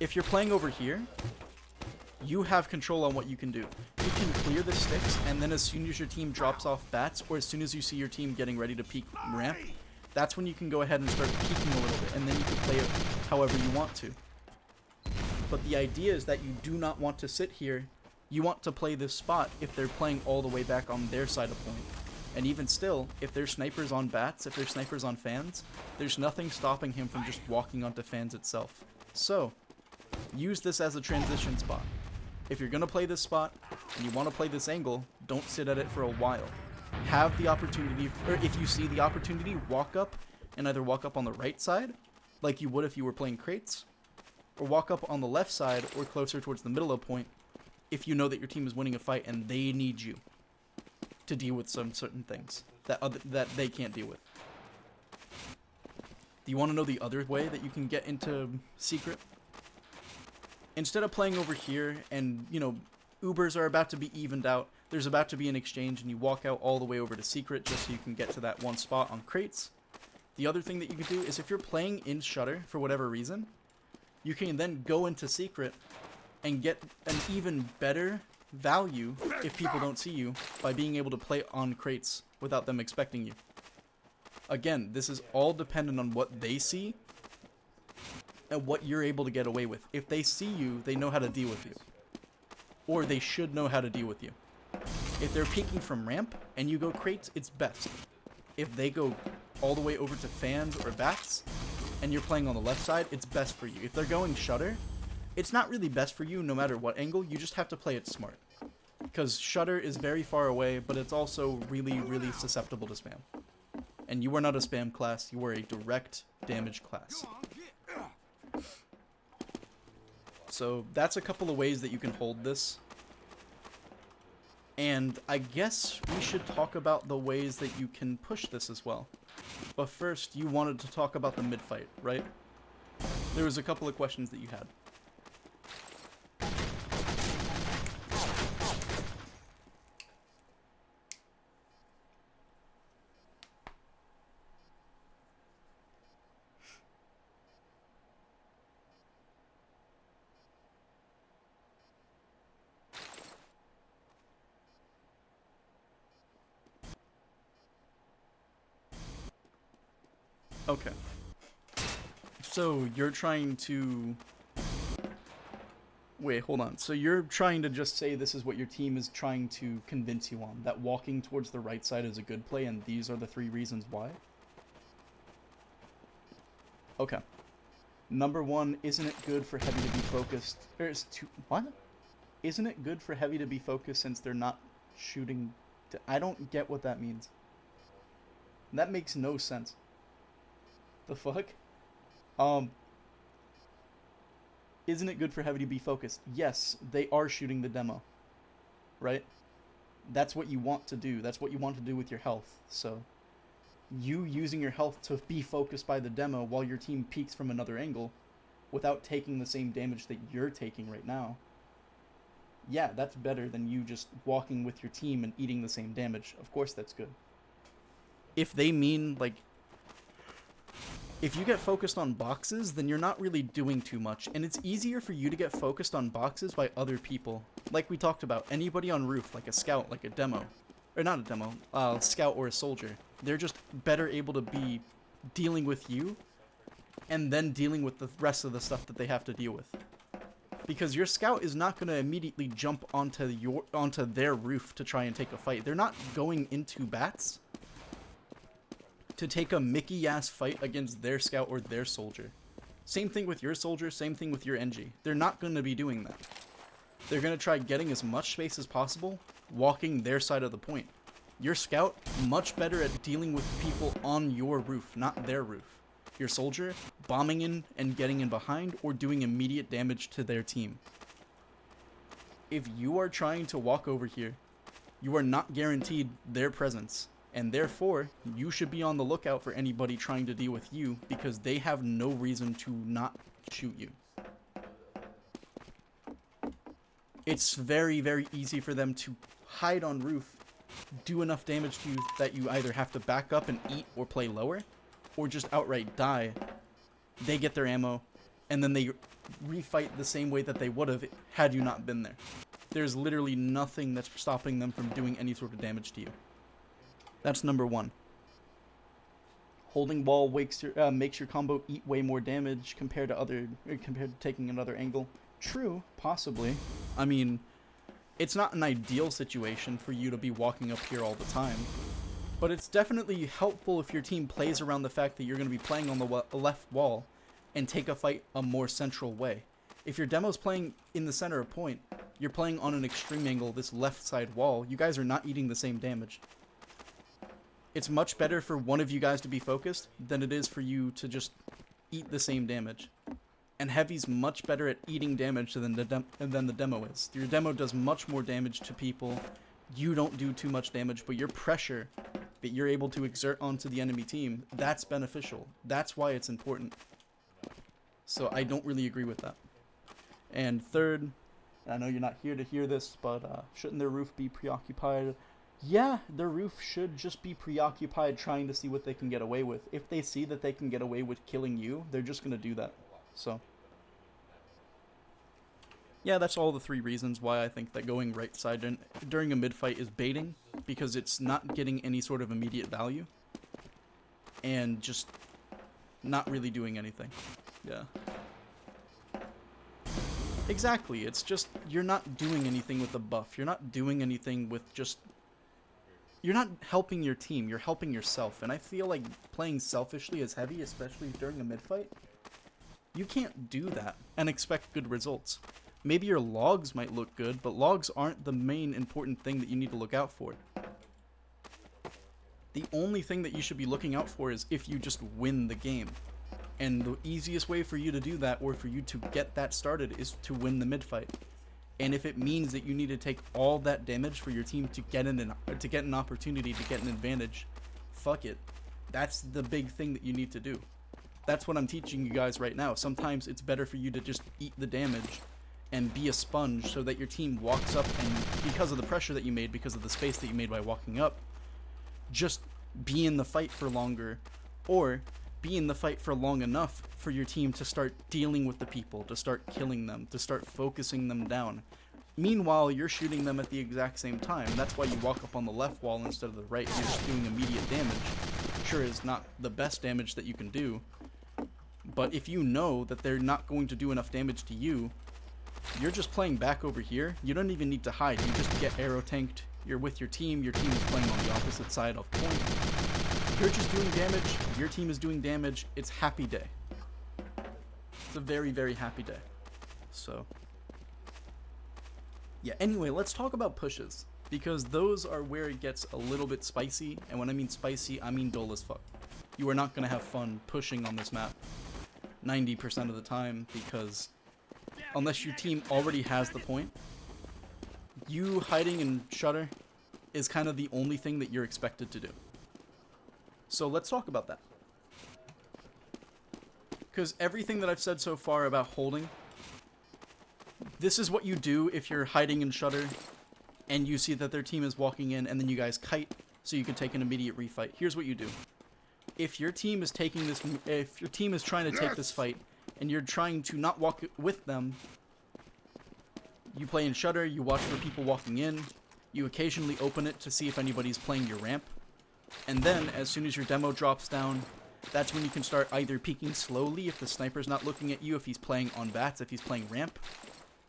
If you're playing over here, you have control on what you can do. You can clear the sticks, and then as soon as your team drops off bats, or as soon as you see your team getting ready to peek ramp, that's when you can go ahead and start peeking a little bit, and then you can play it however you want to. But the idea is that you do not want to sit here. You want to play this spot if they're playing all the way back on their side of point. And even still, if there's snipers on bats, if there's snipers on fans, there's nothing stopping him from just walking onto fans itself. So, use this as a transition spot. If you're going to play this spot, and you want to play this angle, don't sit at it for a while. Have the opportunity, or if you see the opportunity, walk up, and either walk up on the right side, like you would if you were playing crates, or walk up on the left side, or closer towards the middle of point, if you know that your team is winning a fight and they need you to deal with some certain things that they can't deal with. Do you want to know the other way that you can get into secret? Instead of playing over here and, you know, Ubers are about to be evened out, there's about to be an exchange and you walk out all the way over to secret just so you can get to that one spot on crates. The other thing that you can do is if you're playing in shutter for whatever reason, you can then go into secret and get an even better value if people don't see you by being able to play on crates without them expecting you. Again, this is all dependent on what they see and what you're able to get away with. If they see you, they know how to deal with you. Or they should know how to deal with you. If they're peeking from ramp and you go crates, it's best. If they go all the way over to fans or bats and you're playing on the left side, it's best for you. If they're going shutter, it's not really best for you no matter what angle, you just have to play it smart. Because shutter is very far away, but it's also really, really susceptible to spam. And you are not a spam class, you are a direct damage class. So that's a couple of ways that you can hold this. And I guess we should talk about the ways that you can push this as well. But first, you wanted to talk about the mid-fight, right? There was a couple of questions that you had. Okay. So you're trying to... Wait, hold on. So you're trying to just say this is what your team is trying to convince you on, that walking towards the right side is a good play, and these are the 3 reasons why? Okay. Number one, isn't it good for heavy to be focused? What? Isn't it good for heavy to be focused since they're not shooting? I don't get what that means. That makes no sense. The fuck? Isn't it good for heavy to be focused? Yes, they are shooting the demo. Right? That's what you want to do. That's what you want to do with your health. So, you using your health to be focused by the demo while your team peeks from another angle without taking the same damage that you're taking right now. Yeah, that's better than you just walking with your team and eating the same damage. Of course that's good. If they mean, like, if you get focused on boxes, then you're not really doing too much. And it's easier for you to get focused on boxes by other people. Like we talked about, anybody on roof, like a scout, like a demo. Or not a demo, scout or a soldier. They're just better able to be dealing with you and then dealing with the rest of the stuff that they have to deal with. Because your scout is not going to immediately jump onto their roof to try and take a fight. They're not going into bats to take a Mickey-ass fight against their scout or their soldier. Same thing with your soldier, same thing with your NG. They're not going to be doing that. They're going to try getting as much space as possible, walking their side of the point. Your scout, much better at dealing with people on your roof, not their roof. Your soldier, bombing in and getting in behind or doing immediate damage to their team. If you are trying to walk over here, you are not guaranteed their presence, and therefore, you should be on the lookout for anybody trying to deal with you because they have no reason to not shoot you. It's very, very easy for them to hide on roof, do enough damage to you that you either have to back up and eat or play lower, or just outright die. They get their ammo, and then they refight the same way that they would have had you not been there. There's literally nothing that's stopping them from doing any sort of damage to you. That's number one. Holding wall makes your combo eat way more damage compared to taking another angle. True, possibly. I mean, it's not an ideal situation for you to be walking up here all the time, but it's definitely helpful if your team plays around the fact that you're going to be playing on the left wall and take a fight a more central way. If your demo's playing in the center of point, you're playing on an extreme angle, this left side wall, you guys are not eating the same damage. It's much better for one of you guys to be focused than it is for you to just eat the same damage. And Heavy's much better at eating damage than the demo is. Your demo does much more damage to people. You don't do too much damage, but your pressure that you're able to exert onto the enemy team, that's beneficial. That's why it's important. So I don't really agree with that. And third, I know you're not here to hear this, but shouldn't their roof be preoccupied? Yeah, their roof should just be preoccupied trying to see what they can get away with. If they see that they can get away with killing you, they're just going to do that. So, yeah, that's all the three reasons why I think that going right side during a mid-fight is baiting, because it's not getting any sort of immediate value, and just not really doing anything. Yeah. Exactly, it's just, you're not doing anything with the buff, you're not doing anything with just... You're not helping your team, you're helping yourself, and I feel like playing selfishly as Heavy, especially during a mid-fight, you can't do that and expect good results. Maybe your logs might look good, but logs aren't the main important thing that you need to look out for. The only thing that you should be looking out for is if you just win the game. And the easiest way for you to do that, or for you to get that started, is to win the mid-fight. And if it means that you need to take all that damage for your team to get an opportunity to get an advantage, fuck it. That's the big thing that you need to do. That's what I'm teaching you guys right now. Sometimes it's better for you to just eat the damage and be a sponge so that your team walks up, and because of the pressure that you made, because of the space that you made by walking up, just be in the fight for longer, or be in the fight for long enough for your team to start dealing with the people, to start killing them, to start focusing them down. Meanwhile, you're shooting them at the exact same time. That's why you walk up on the left wall instead of the right. You're just doing immediate damage. Sure, it's not the best damage that you can do, but if you know that they're not going to do enough damage to you, you're just playing back over here. You don't even need to hide. You just get arrow tanked. You're with your team is playing on the opposite side of point. You're just doing damage, your team is doing damage, it's happy day. a very, very happy day. So, yeah, anyway, let's talk about pushes, because those are where it gets a little bit spicy, and when I mean spicy, I mean dull as fuck. You are not going to have fun pushing on this map 90% of the time, because unless your team already has the point, you hiding in shutter is kind of the only thing that you're expected to do. So let's talk about that. Because everything that I've said so far about holding, this is what you do if you're hiding in shutter and you see that their team is walking in, and then you guys kite so you can take an immediate refight. Here's what you do. If your team is trying to take this fight and you're trying to not walk with them, you play in shutter, you watch for people walking in, you occasionally open it to see if anybody's playing your ramp, and then as soon as your demo drops down, that's when you can start either peeking slowly if the sniper's not looking at you, if he's playing on bats, if he's playing ramp,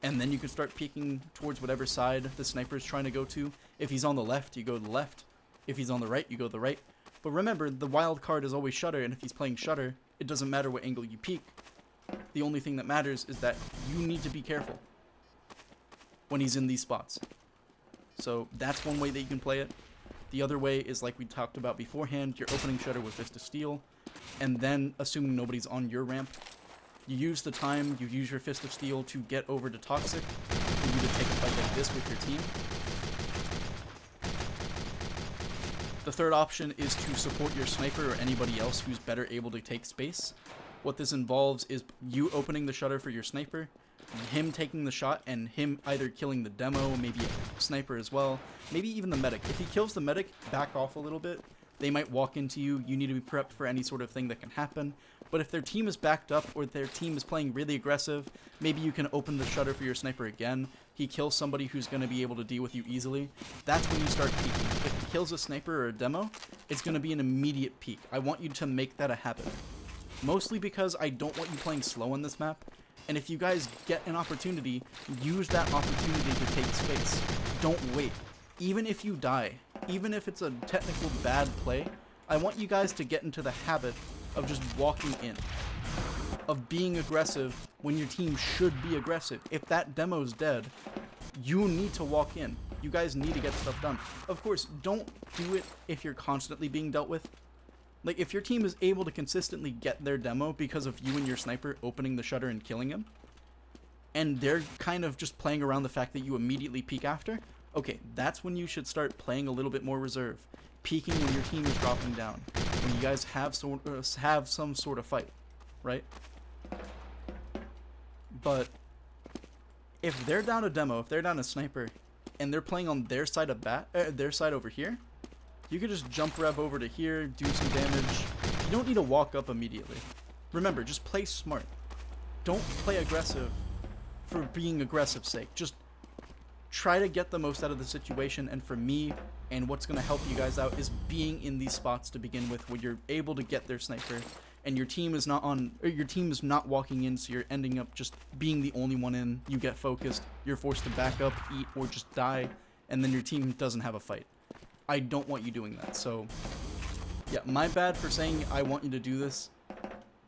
and then you can start peeking towards whatever side the sniper's trying to go to. If he's on the left, you go to the left. If he's on the right, you go to the right. But remember, the wild card is always shutter, and if he's playing shutter, it doesn't matter what angle you peek. The only thing that matters is that you need to be careful when he's in these spots. So that's one way that you can play it. The other way is like we talked about beforehand, you're opening shutter with Fist of Steel, and then assuming nobody's on your ramp, you use the time, you use your Fist of Steel to get over to Toxic, for you to take a fight like this with your team. The third option is to support your sniper or anybody else who's better able to take space. What this involves is you opening the shutter for your sniper, him taking the shot, and him either killing the demo, maybe a sniper as well, maybe even the medic. If he kills the medic, back off a little bit. They might walk into you. You need to be prepped for any sort of thing that can happen. But if their team is backed up or their team is playing really aggressive, maybe you can open the shutter for your sniper again. He kills somebody who's going to be able to deal with you easily. That's when you start peeking. If he kills a sniper or a demo, it's going to be an immediate peek. I want you to make that a habit. Mostly because I don't want you playing slow on this map. And if you guys get an opportunity, use that opportunity to take space. Don't wait. Even if you die, even if it's a technical bad play, I want you guys to get into the habit of just walking in, of being aggressive when your team should be aggressive. If that demo's dead, you need to walk in. You guys need to get stuff done. Of course, don't do it if you're constantly being dealt with. Like, if your team is able to consistently get their demo because of you and your sniper opening the shutter and killing him, and they're kind of just playing around the fact that you immediately peek after, okay, that's when you should start playing a little bit more reserve. Peeking when your team is dropping down. When you guys have some sort of fight, right? But if they're down a demo, if they're down a sniper, and they're playing on their side of their side over here, you can just jump rev over to here, do some damage. You don't need to walk up immediately. Remember, just play smart. Don't play aggressive for being aggressive's sake. Just try to get the most out of the situation, and for me, and what's going to help you guys out is being in these spots to begin with, where you're able to get their sniper, and your team is not walking in, so you're ending up just being the only one in. You get focused, you're forced to back up, eat, or just die, and then your team doesn't have a fight. I don't want you doing that. So yeah, my bad for saying I want you to do this.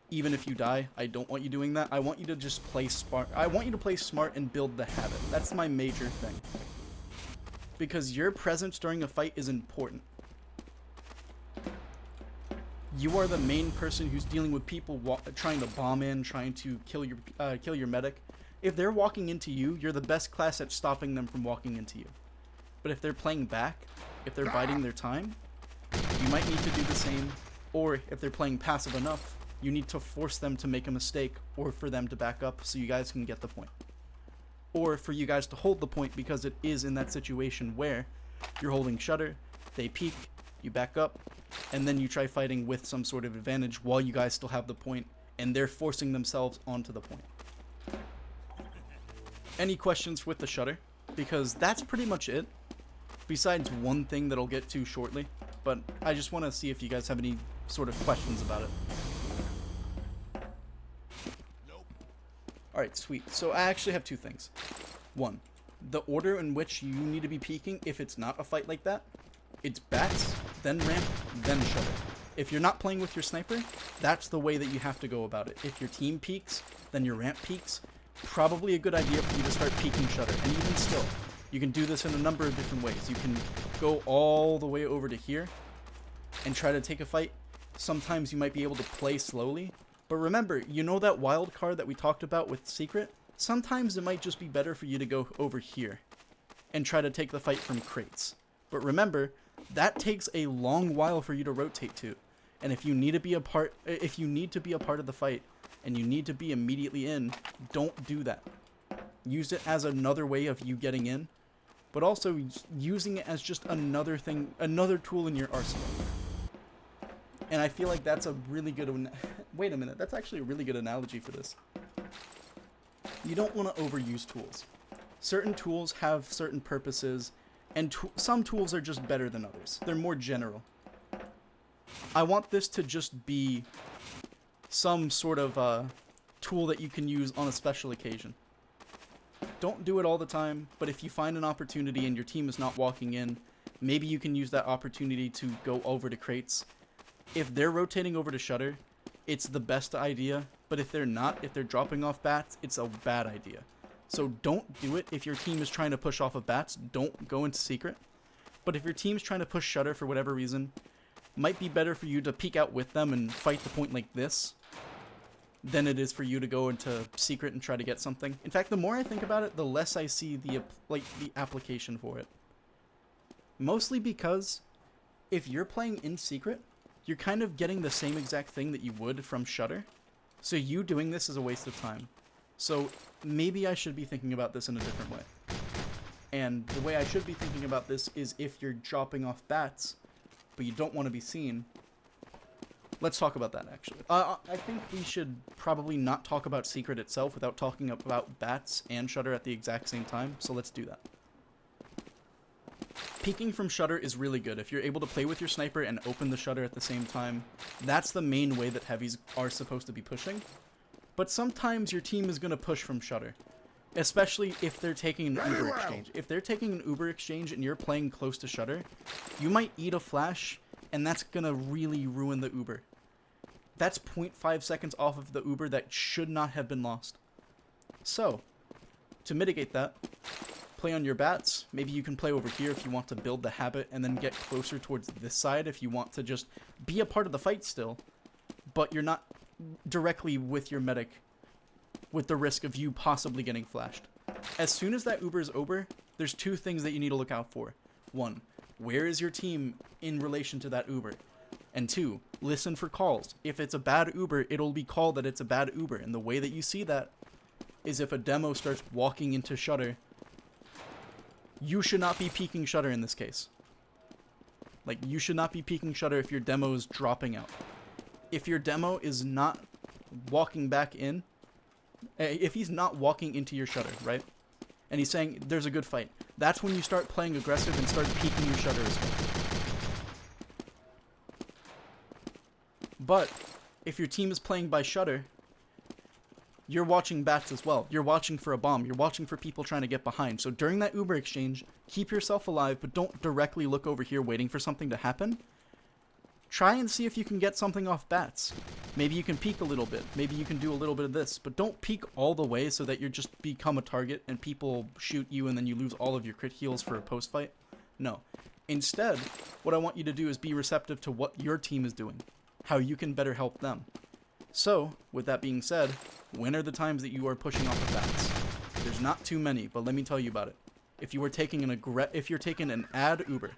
Even if you die, I don't want you doing that. I want you to just play smart. I want you to play smart and build the habit. That's my major thing. Because your presence during a fight is important. You are the main person who's dealing with people trying to bomb in, trying to kill your medic. If they're walking into you, you're the best class at stopping them from walking into you. But if they're playing back, if they're biding their time, you might need to do the same. Or if they're playing passive enough, you need to force them to make a mistake, or for them to back up so you guys can get the point. Or for you guys to hold the point, because it is in that situation where you're holding shutter, they peek, you back up, and then you try fighting with some sort of advantage while you guys still have the point, and they're forcing themselves onto the point. Any questions with the shutter? Because that's pretty much it. Besides one thing that I'll get to shortly, but I just want to see if you guys have any sort of questions about it. Alright, sweet. So I actually have two things. One, the order in which you need to be peeking if it's not a fight like that. It's bats, then ramp, then shutter. If you're not playing with your sniper, that's the way that you have to go about it. If your team peeks, then your ramp peeks. Probably a good idea for you to start peeking shutter. And even still, you can do this in a number of different ways. You can go all the way over to here and try to take a fight. Sometimes you might be able to play slowly. But remember, you know that wild card that we talked about with Secret? Sometimes it might just be better for you to go over here and try to take the fight from crates. But remember, that takes a long while for you to rotate to. And if you need to be a part of the fight and you need to be immediately in, don't do that. Use it as another way of you getting in, but also using it as just another thing, another tool in your arsenal. And I feel like that's a really good wait a minute, that's actually a really good analogy for this. You don't want to overuse tools. Certain tools have certain purposes, and some tools are just better than others. They're more general. I want this to just be some sort of tool that you can use on a special occasion. Don't do it all the time, but if you find an opportunity and your team is not walking in, maybe you can use that opportunity to go over to crates. If they're rotating over to shutter, it's the best idea, but if they're not, if they're dropping off bats, it's a bad idea. So don't do it. If your team is trying to push off of bats, don't go into secret. But if your team's trying to push shutter for whatever reason, might be better for you to peek out with them and fight the point like this than it is for you to go into secret and try to get something. In fact, the more I think about it, the less I see the application for it. Mostly because if you're playing in secret, you're kind of getting the same exact thing that you would from shutter. So you doing this is a waste of time. So maybe I should be thinking about this in a different way. And the way I should be thinking about this is if you're dropping off bats, but you don't want to be seen. Let's talk about that, actually. I think we should probably not talk about secret itself without talking about bats and shutter at the exact same time, so let's do that. Peeking from shutter is really good. If you're able to play with your sniper and open the shutter at the same time, that's the main way that heavies are supposed to be pushing. But sometimes your team is going to push from shutter, especially if they're taking an Uber exchange. If they're taking an Uber exchange and you're playing close to shutter, you might eat a flash, and that's going to really ruin the Uber. That's 0.5 seconds off of the Uber that should not have been lost. So, to mitigate that, play on your bats. Maybe you can play over here if you want to build the habit and then get closer towards this side if you want to just be a part of the fight still, but you're not directly with your medic with the risk of you possibly getting flashed. As soon as that Uber is over, there's two things that you need to look out for. One, where is your team in relation to that Uber? And two, listen for calls. If it's a bad Uber, it'll be called that it's a bad Uber. And the way that you see that is if a demo starts walking into shutter, you should not be peeking shutter in this case. Like, you should not be peeking shutter if your demo is dropping out. If your demo is not walking back in, if he's not walking into your shutter, right? And he's saying, there's a good fight. That's when you start playing aggressive and start peeking your shutter as well. But if your team is playing by shutter, you're watching bats as well. You're watching for a bomb. You're watching for people trying to get behind. So during that Uber exchange, keep yourself alive, but don't directly look over here waiting for something to happen. Try and see if you can get something off bats. Maybe you can peek a little bit. Maybe you can do a little bit of this. But don't peek all the way so that you just become a target and people shoot you and then you lose all of your crit heals for a post-fight. No. Instead, what I want you to do is be receptive to what your team is doing, how you can better help them. So, with that being said, when are the times that you are pushing off of bats? There's not too many, but let me tell you about it. If you are taking an ad Uber,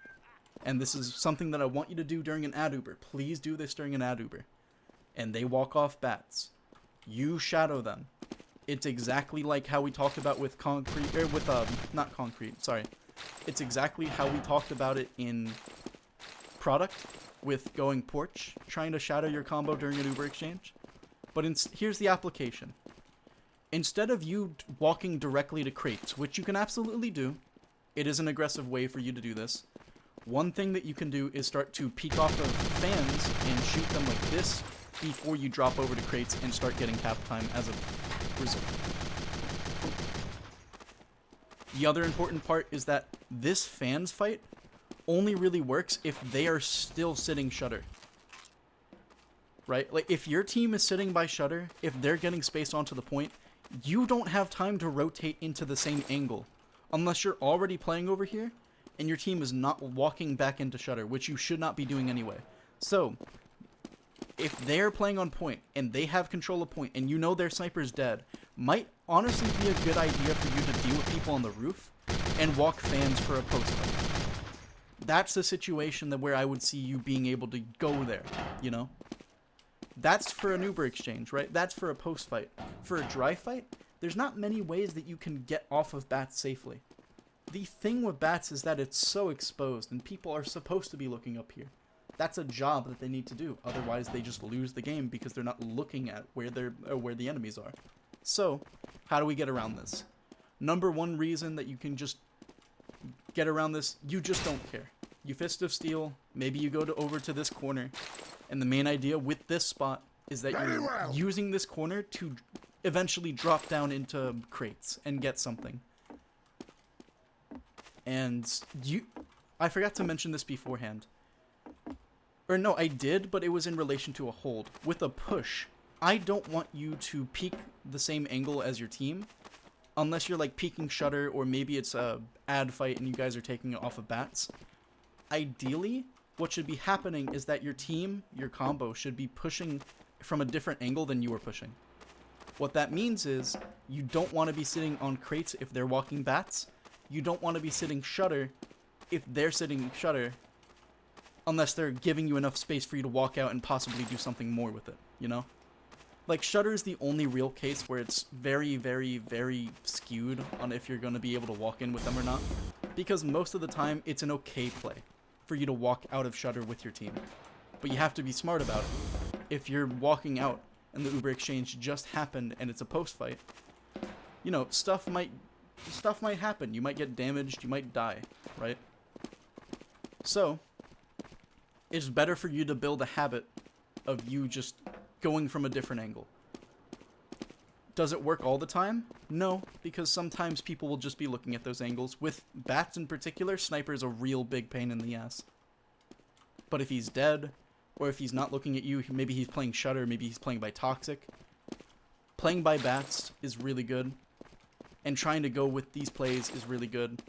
and this is something that I want you to do during an ad Uber, please do this during an ad Uber, and they walk off bats, you shadow them. It's exactly like how we talked about with concrete, or with, not concrete, sorry. It's exactly how we talked about it in product, with going porch, trying to shadow your combo during an Uber exchange. But here's the application. Instead of you walking directly to crates, which you can absolutely do, it is an aggressive way for you to do this. One thing that you can do is start to peek off of fans and shoot them like this before you drop over to crates and start getting cap time as a result. The other important part is that this fans fight only really works if they are still sitting shutter. Right? Like, if your team is sitting by shutter, if they're getting space onto the point, you don't have time to rotate into the same angle. Unless you're already playing over here, and your team is not walking back into shutter, which you should not be doing anyway. So, if they're playing on point, and they have control of point, and you know their sniper's dead, might honestly be a good idea for you to deal with people on the roof, and walk fans for a post fight. That's the situation that where I would see you being able to go there, you know? That's for an Uber exchange, right? That's for a post fight. For a dry fight, there's not many ways that you can get off of bats safely. The thing with bats is that it's so exposed, and people are supposed to be looking up here. That's a job that they need to do. Otherwise, they just lose the game because they're not looking at where the enemies are. So, how do we get around this? Number one reason that you can just get around this, you just don't care. You Fist of Steel, maybe you go over to this corner, and the main idea with this spot is that you're using this corner to eventually drop down into crates and get something. And I forgot to mention this beforehand. Or no, I did, but it was in relation to a hold. With a push, I don't want you to peek the same angle as your team, unless you're like peeking shutter, or maybe it's a ad fight and you guys are taking it off of bats. Ideally, what should be happening is that your team, your combo, should be pushing from a different angle than you are pushing. What that means is, you don't want to be sitting on crates if they're walking bats. You don't want to be sitting shutter if they're sitting shutter, unless they're giving you enough space for you to walk out and possibly do something more with it, you know? Like, shutter is the only real case where it's very, very, very skewed on if you're going to be able to walk in with them or not. Because most of the time, it's an okay play for you to walk out of shutter with your team. But you have to be smart about it. If you're walking out and the Uber exchange just happened and it's a post fight, you know, stuff might happen. You might get damaged, you might die, right? So, it's better for you to build a habit of you just going from a different angle. Does it work all the time? No, because sometimes people will just be looking at those angles. With bats in particular, sniper is a real big pain in the ass. But if he's dead, or if he's not looking at you, maybe he's playing shutter, maybe he's playing by toxic. Playing by bats is really good, and trying to go with these plays is really good.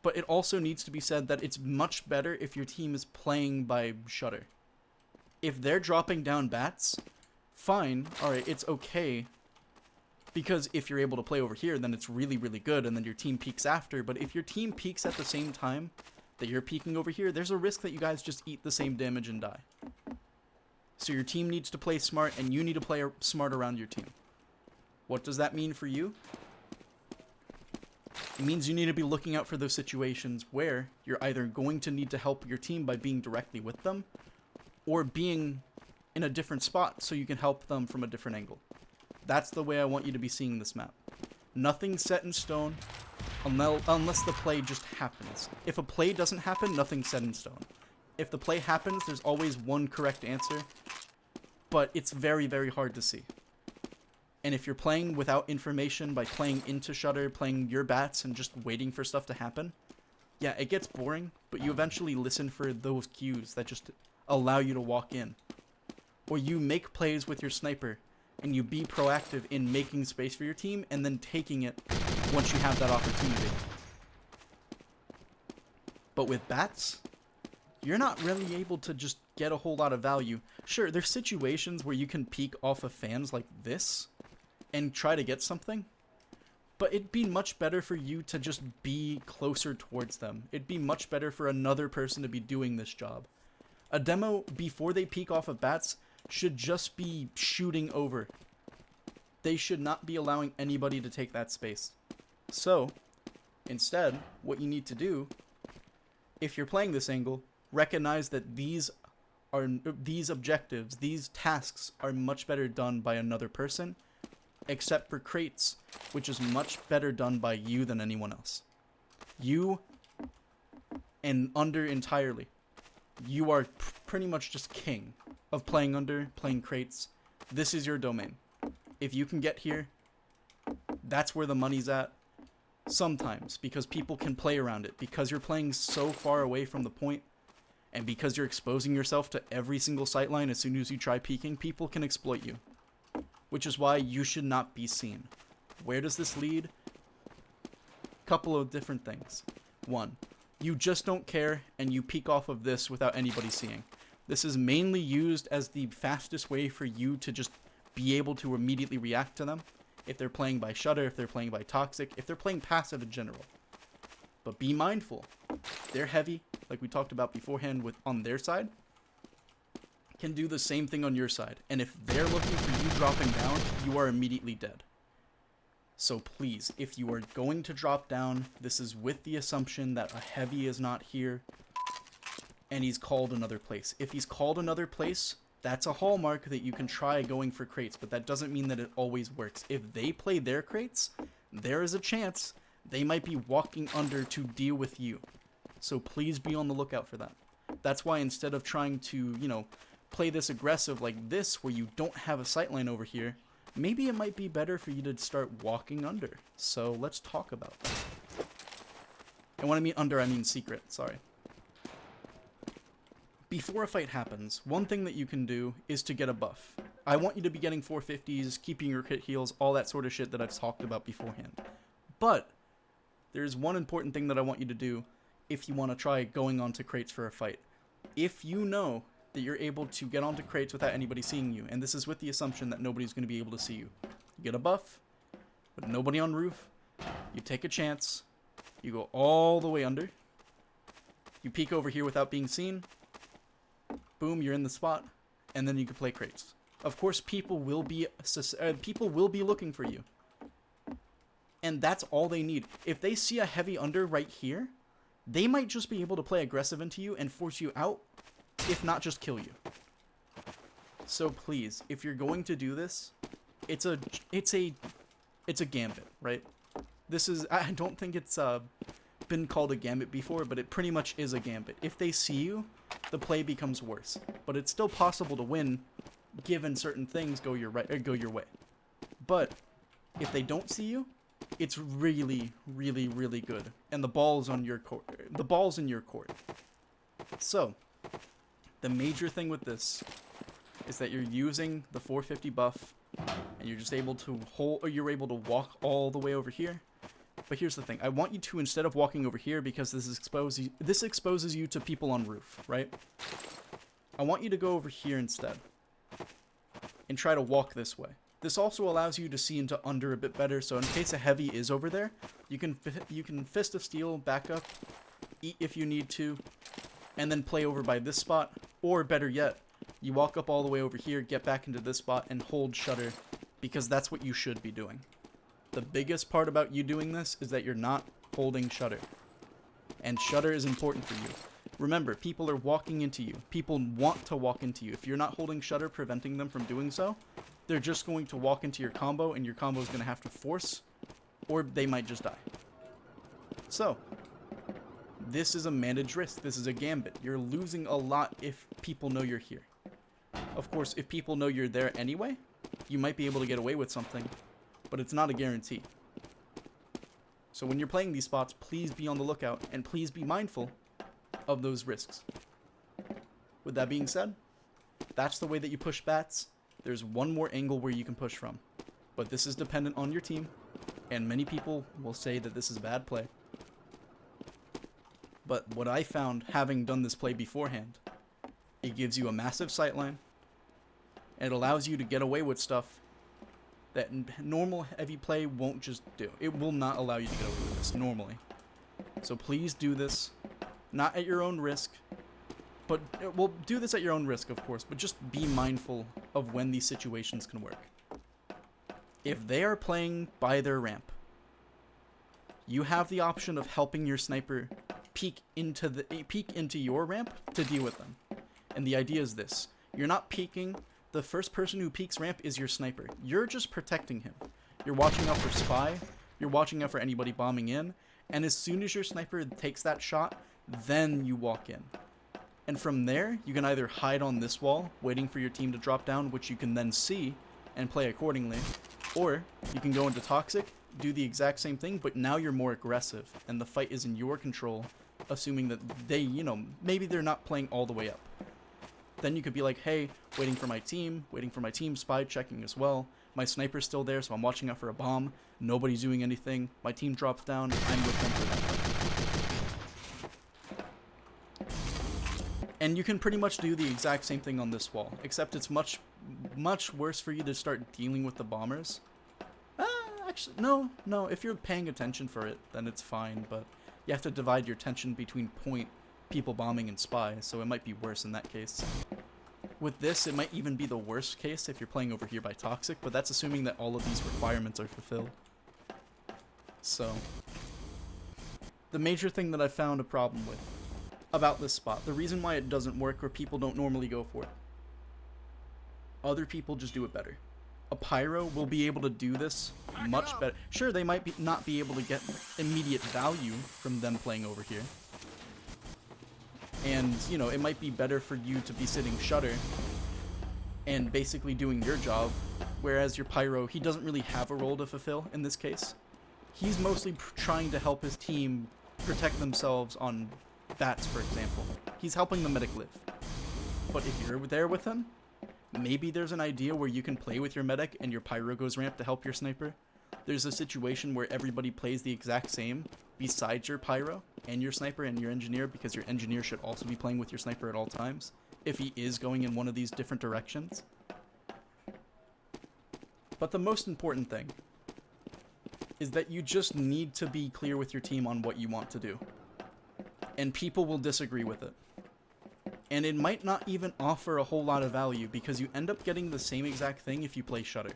But it also needs to be said that it's much better if your team is playing by shutter. If they're dropping down bats, fine, alright, it's okay. Because if you're able to play over here, then it's really, really good, and then your team peaks after. But if your team peaks at the same time that you're peaking over here, there's a risk that you guys just eat the same damage and die. So your team needs to play smart, and you need to play smart around your team. What does that mean for you? It means you need to be looking out for those situations where you're either going to need to help your team by being directly with them, or being in a different spot so you can help them from a different angle. That's the way I want you to be seeing this map. Nothing's set in stone unless the play just happens. If a play doesn't happen, nothing's set in stone. If the play happens, there's always one correct answer, but it's very, very hard to see. And if you're playing without information by playing into shutter, playing your bats, and just waiting for stuff to happen, yeah, it gets boring, but you eventually listen for those cues that just allow you to walk in. Or you make plays with your sniper, and you be proactive in making space for your team, and then taking it once you have that opportunity. But with bats, you're not really able to just get a whole lot of value. Sure, there's situations where you can peek off of fans like this, and try to get something, but it'd be much better for you to just be closer towards them. It'd be much better for another person to be doing this job. A demo, before they peek off of bats, should just be shooting over. They should not be allowing anybody to take that space. So, instead, what you need to do, if you're playing this angle, recognize that these objectives, these tasks are much better done by another person, except for crates, which is much better done by you than anyone else. You and under entirely. You are pretty much just king of playing under, playing crates. This is your domain. If you can get here, that's where the money's at. Sometimes, because people can play around it. Because you're playing so far away from the point, and because you're exposing yourself to every single sightline as soon as you try peeking, people can exploit you. Which is why you should not be seen. Where does this lead? Couple of different things. One, you just don't care and you peek off of this without anybody seeing. This is mainly used as the fastest way for you to just be able to immediately react to them. If they're playing by Shutter, if they're playing by Toxic, if they're playing passive in general. But be mindful. They're heavy, like we talked about beforehand with on their side. Can do the same thing on your side. And if they're looking for you dropping down, you are immediately dead. So please, if you are going to drop down, this is with the assumption that a heavy is not here and he's called another place. If he's called another place, that's a hallmark that you can try going for crates, but that doesn't mean that it always works. If they play their crates, there is a chance they might be walking under to deal with you. So please be on the lookout for that. That's why instead of trying to, play this aggressive like this where you don't have a sightline over here, maybe it might be better for you to start walking under. So let's talk about that. And when I mean under, I mean secret, sorry. Before a fight happens, one thing that you can do is to get a buff. I want you to be getting 450s, keeping your crit heals, all that sort of shit that I've talked about beforehand. But there's one important thing that I want you to do if you want to try going onto crates for a fight. If you know that you're able to get onto crates without anybody seeing you, and this is with the assumption that nobody's going to be able to see you. You get a buff, with nobody on roof, you take a chance, you go all the way under, you peek over here without being seen, boom, you're in the spot, and then you can play crates. Of course, people will be looking for you. And that's all they need. If they see a heavy under right here, they might just be able to play aggressive into you and force you out, if not just kill you. So please, if you're going to do this, it's a gambit, right? I don't think it's been called a gambit before, but it pretty much is a gambit. If they see you, the play becomes worse, but it's still possible to win given certain things go your way. But if they don't see you, it's really, really, really good, and the ball's on your court. The ball's in your court. So the major thing with this is that you're using the 450 buff, and you're just able to hold, or you're able to walk all the way over here. But here's the thing: I want you to, instead of walking over here, because this exposes you to people on roof, right? I want you to go over here instead, and try to walk this way. This also allows you to see into under a bit better, so in case a heavy is over there, you can Fist of Steel back up, eat if you need to, and then play over by this spot, or better yet, you walk up all the way over here, get back into this spot, and hold Shutter, because that's what you should be doing. The biggest part about you doing this is that you're not holding Shutter, and Shutter is important for you. Remember, people are walking into you. People want to walk into you. If you're not holding Shutter, preventing them from doing so, they're just going to walk into your combo, and your combo is going to have to force, or they might just die. So, this is a managed risk. This is a gambit. You're losing a lot if people know you're here. Of course, if people know you're there anyway, you might be able to get away with something, but it's not a guarantee. So when you're playing these spots, please be on the lookout, and please be mindful of those risks. With that being said, that's the way that you push bats. There's one more angle where you can push from, but this is dependent on your team, and many people will say that this is bad play. But what I found, having done this play beforehand, it gives you a massive sightline, and it allows you to get away with stuff that normal heavy play won't just do. It will not allow you to get away with this normally. So please do this, not at your own risk, but well, do this at your own risk, of course, but just be mindful of when these situations can work. If they are playing by their ramp, you have the option of helping your sniper peek into your ramp to deal with them. And the idea is this: you're not peeking. The first person who peeks ramp is your sniper. You're just protecting him. You're watching out for spy. You're watching out for anybody bombing in. And as soon as your sniper takes that shot, then you walk in. And from there, you can either hide on this wall, waiting for your team to drop down, which you can then see and play accordingly, or you can go into Toxic do the exact same thing, but now you're more aggressive, and the fight is in your control, assuming that they, you know, maybe they're not playing all the way up. Then you could be like, hey, waiting for my team, spy checking as well. My sniper's still there, so I'm watching out for a bomb. Nobody's doing anything. My team drops down. I'm with them for that fight. And you can pretty much do the exact same thing on this wall, except it's much worse for you to start dealing with the bombers. Actually, no. If you're paying attention for it, then it's fine, but you have to divide your attention between point, people bombing, and spy, so it might be worse in that case. With this, it might even be the worst case if you're playing over here by Toxic, but that's assuming that all of these requirements are fulfilled. So, the major thing that I found a problem with about this spot, the reason why it doesn't work or people don't normally go for it, other people just do it better. A pyro will be able to do this much better. Sure, they might not be able to get immediate value from them playing over here. And, you know, it might be better for you to be sitting shutter and basically doing your job, whereas your pyro, he doesn't really have a role to fulfill in this case. He's mostly trying to help his team protect themselves on bats, for example. He's helping the medic live. But if you're there with him, maybe there's an idea where you can play with your medic and your pyro goes ramp to help your sniper. There's a situation where everybody plays the exact same besides your pyro and your sniper and your engineer, because your engineer should also be playing with your sniper at all times if he is going in one of these different directions. But the most important thing is that you just need to be clear with your team on what you want to do. And people will disagree with it. And it might not even offer a whole lot of value, because you end up getting the same exact thing if you play shutter.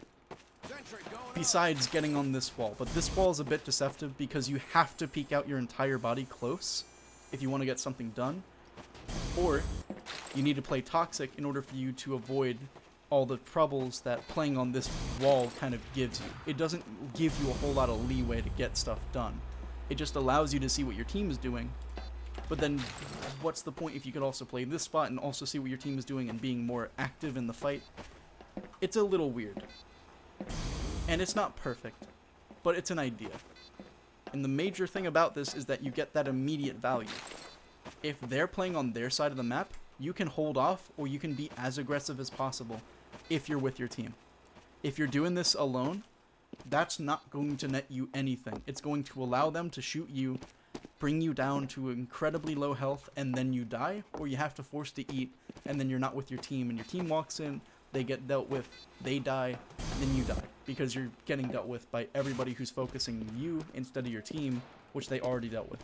Besides getting on this wall. But this wall is a bit deceptive because you have to peek out your entire body close if you want to get something done. Or you need to play Toxic in order for you to avoid all the troubles that playing on this wall kind of gives you. It doesn't give you a whole lot of leeway to get stuff done. It just allows you to see what your team is doing. But then what's the point if you could also play this spot and also see what your team is doing and being more active in the fight? It's a little weird. And it's not perfect, but it's an idea. And the major thing about this is that you get that immediate value. If they're playing on their side of the map, you can hold off or you can be as aggressive as possible if you're with your team. If you're doing this alone, that's not going to net you anything. It's going to allow them to shoot you, bring you down to incredibly low health, and then you die, or you have to force to eat, and then you're not with your team, and your team walks in, they get dealt with, they die, then you die, because you're getting dealt with by everybody who's focusing you instead of your team, which they already dealt with,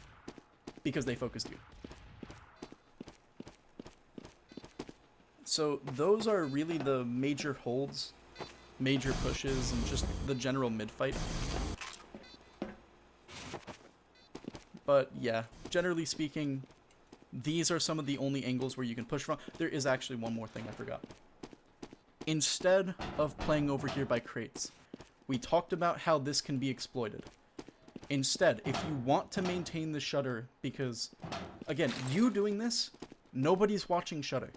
because they focused you. So those are really the major holds, major pushes, and just the general mid-fight. But yeah, generally speaking, these are some of the only angles where you can push from. There is actually one more thing I forgot. Instead of playing over here by crates, we talked about how this can be exploited. Instead, if you want to maintain the shutter, because, again, you doing this, nobody's watching shutter.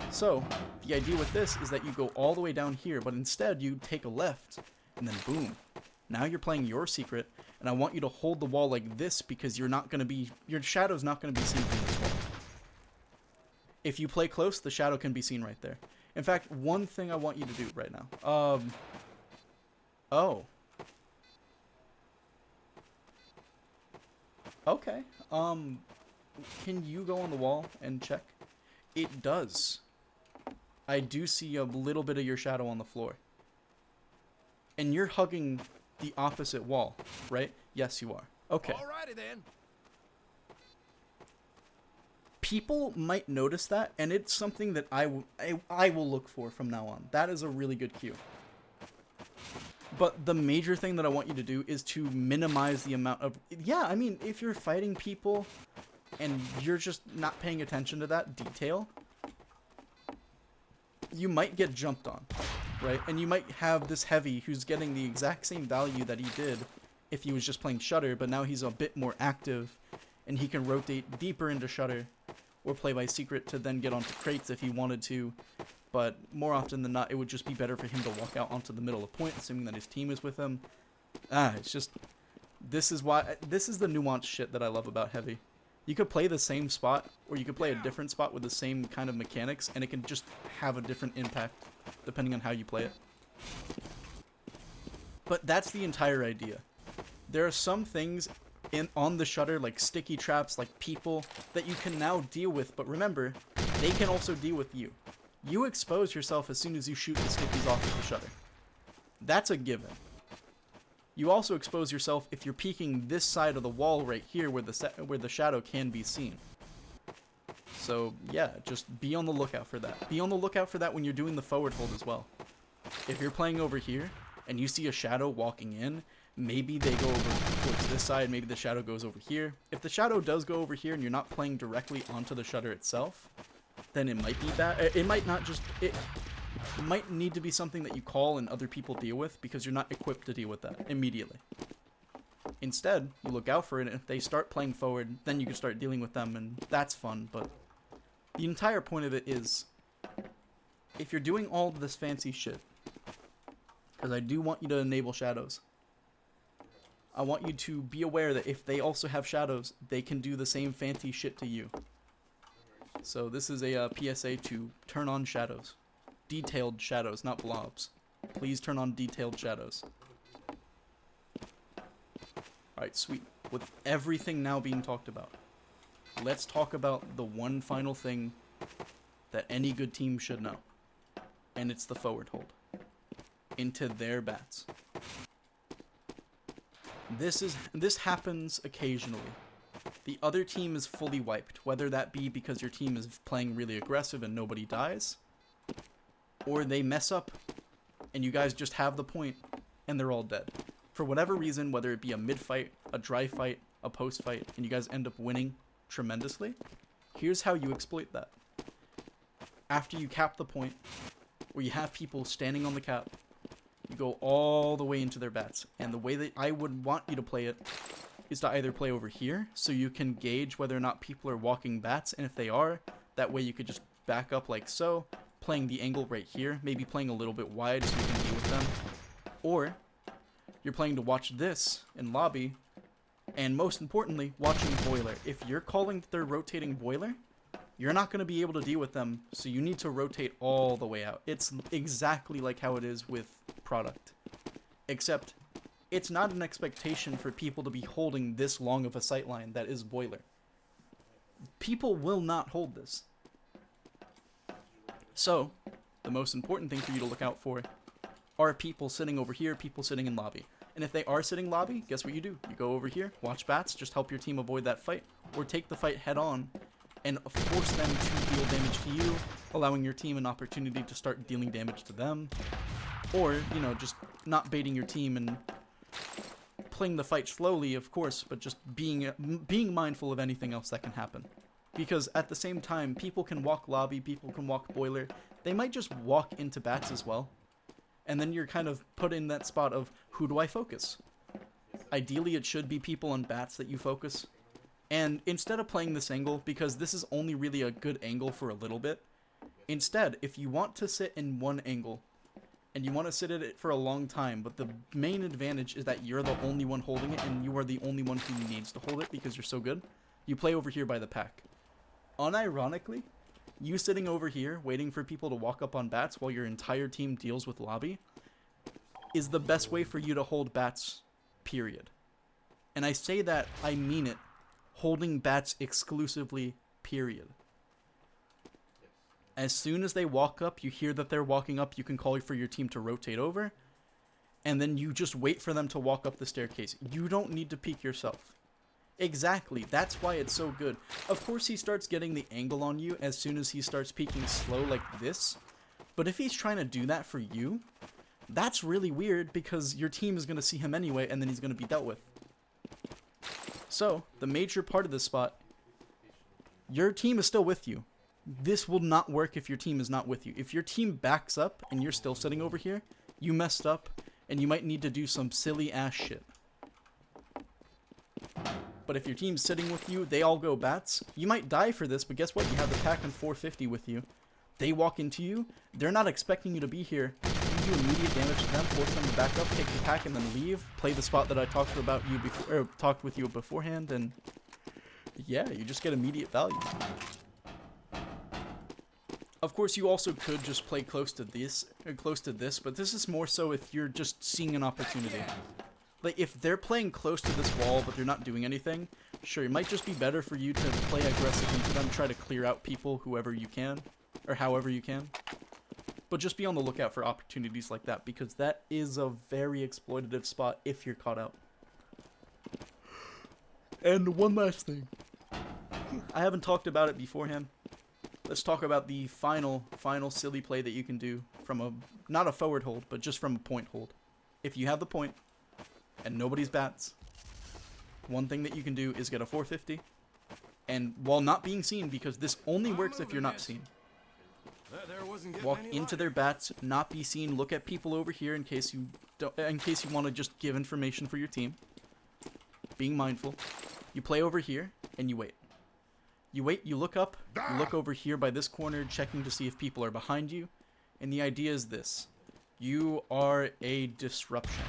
So, the idea with this is that you go all the way down here, but instead you take a left, and then boom. Now you're playing your secret, and I want you to hold the wall like this because you're not going to be, your shadow's not going to be seen from this wall. If you play close, the shadow can be seen right there. In fact, one thing I want you to do right now. Oh. Okay. Can you go on the wall and check? It does. I do see a little bit of your shadow on the floor. And you're hugging the opposite wall, right? Yes, you are. Okay. Alrighty then. People might notice that, and it's something that I will look for from now on. That is a really good cue. But the major thing that I want you to do is to minimize the amount of... Yeah, I mean, if you're fighting people and you're just not paying attention to that detail, you might get jumped on, right? And you might have this heavy who's getting the exact same value that he did if he was just playing shutter, but now he's a bit more active, and he can rotate deeper into shutter or play by secret to then get onto crates if he wanted to. But more often than not, it would just be better for him to walk out onto the middle of point, assuming that his team is with him, It's just, this is the nuanced shit that I love about Heavy. You could play the same spot, or you could play a different spot with the same kind of mechanics, and it can just have a different impact depending on how you play it. But that's the entire idea. There are some things on the shutter, like sticky traps, like people, that you can now deal with, but remember, they can also deal with you. You expose yourself as soon as you shoot the stickies off of the shutter. That's a given. You also expose yourself if you're peeking this side of the wall right here where the shadow can be seen. So yeah, just be on the lookout for that. Be on the lookout for that when you're doing the forward hold as well. If you're playing over here and you see a shadow walking in, maybe they go over towards this side, maybe the shadow goes over here. If the shadow does go over here and you're not playing directly onto the shutter itself, then it might be bad. It might not just... It might need to be something that you call and other people deal with because you're not equipped to deal with that immediately. Instead, you look out for it, and if they start playing forward, then you can start dealing with them, and that's fun. But the entire point of it is, if you're doing all of this fancy shit, because I do want you to enable shadows, I want you to be aware that if they also have shadows, they can do the same fancy shit to you. So this is a PSA to turn on shadows. Detailed shadows, not blobs. Please turn on detailed shadows. Alright, sweet. With everything now being talked about, let's talk about the one final thing that any good team should know. And it's the forward hold. Into their bats. This happens occasionally. The other team is fully wiped, whether that be because your team is playing really aggressive and nobody dies, or they mess up and you guys just have the point and they're all dead. For whatever reason, whether it be a mid-fight, a dry fight, a post-fight, and you guys end up winning tremendously, here's how you exploit that. After you cap the point, where you have people standing on the cap, you go all the way into their bats. And the way that I would want you to play it is to either play over here, so you can gauge whether or not people are walking bats, and if they are, that way you could just back up like so, playing the angle right here, maybe playing a little bit wide so you can deal with them. Or you're playing to watch this in lobby, and most importantly, watching boiler. If you're calling that they're rotating boiler, you're not going to be able to deal with them, so you need to rotate all the way out. It's exactly like how it is with product, except it's not an expectation for people to be holding this long of a sightline that is boiler. People will not hold this. So, the most important thing for you to look out for are people sitting over here, people sitting in lobby. And if they are sitting lobby, guess what you do? You go over here, watch bats, just help your team avoid that fight, or take the fight head on and force them to deal damage to you, allowing your team an opportunity to start dealing damage to them. Or, you know, just not baiting your team and playing the fight slowly, of course, but just being mindful of anything else that can happen. Because at the same time, people can walk lobby, people can walk boiler. They might just walk into bats as well. And then you're kind of put in that spot of, who do I focus? Ideally, it should be people on bats that you focus. And instead of playing this angle, because this is only really a good angle for a little bit, instead, if you want to sit in one angle, and you want to sit at it for a long time, but the main advantage is that you're the only one holding it, and you are the only one who needs to hold it because you're so good, you play over here by the pack. Unironically, you sitting over here waiting for people to walk up on bats while your entire team deals with lobby is the best way for you to hold bats, period. And I say that, I mean it, holding bats exclusively, period. As soon as they walk up, you hear that they're walking up, you can call for your team to rotate over, and then you just wait for them to walk up the staircase. You don't need to peek yourself. Exactly, that's why it's so good. Of course he starts getting the angle on you as soon as he starts peeking slow like this, but if he's trying to do that for you, that's really weird because your team is going to see him anyway and then he's going to be dealt with. So, the major part of this spot, your team is still with you. This will not work if your team is not with you. If your team backs up and you're still sitting over here, you messed up and you might need to do some silly ass shit. But if your team's sitting with you, they all go bats. You might die for this, but guess what? You have the pack and 450 with you. They walk into you. They're not expecting you to be here. you do immediate damage to them, force them to back up, take the pack, and then leave. Play the spot that I talked about you before, or talked with you beforehand, and yeah, you just get immediate value. Of course, you also could just play close to this, but this is more so if you're just seeing an opportunity. Like, if they're playing close to this wall, but they're not doing anything, sure, it might just be better for you to play aggressive into them, try to clear out people whoever you can, or however you can. But just be on the lookout for opportunities like that, because that is a very exploitative spot if you're caught out. And one last thing. I haven't talked about it beforehand. Let's talk about the final silly play that you can do from a, not a forward hold, but just from a point hold. If you have the point, and nobody's bats, one thing that you can do is get a 450, and while not being seen, because this only works if you're not seen, walk into their bats, not be seen, look at people over here in case you want to just give information for your team, being mindful. You play over here, and you wait. You wait, you look up, you look over here by this corner, checking to see if people are behind you, and the idea is this. You are a disruption.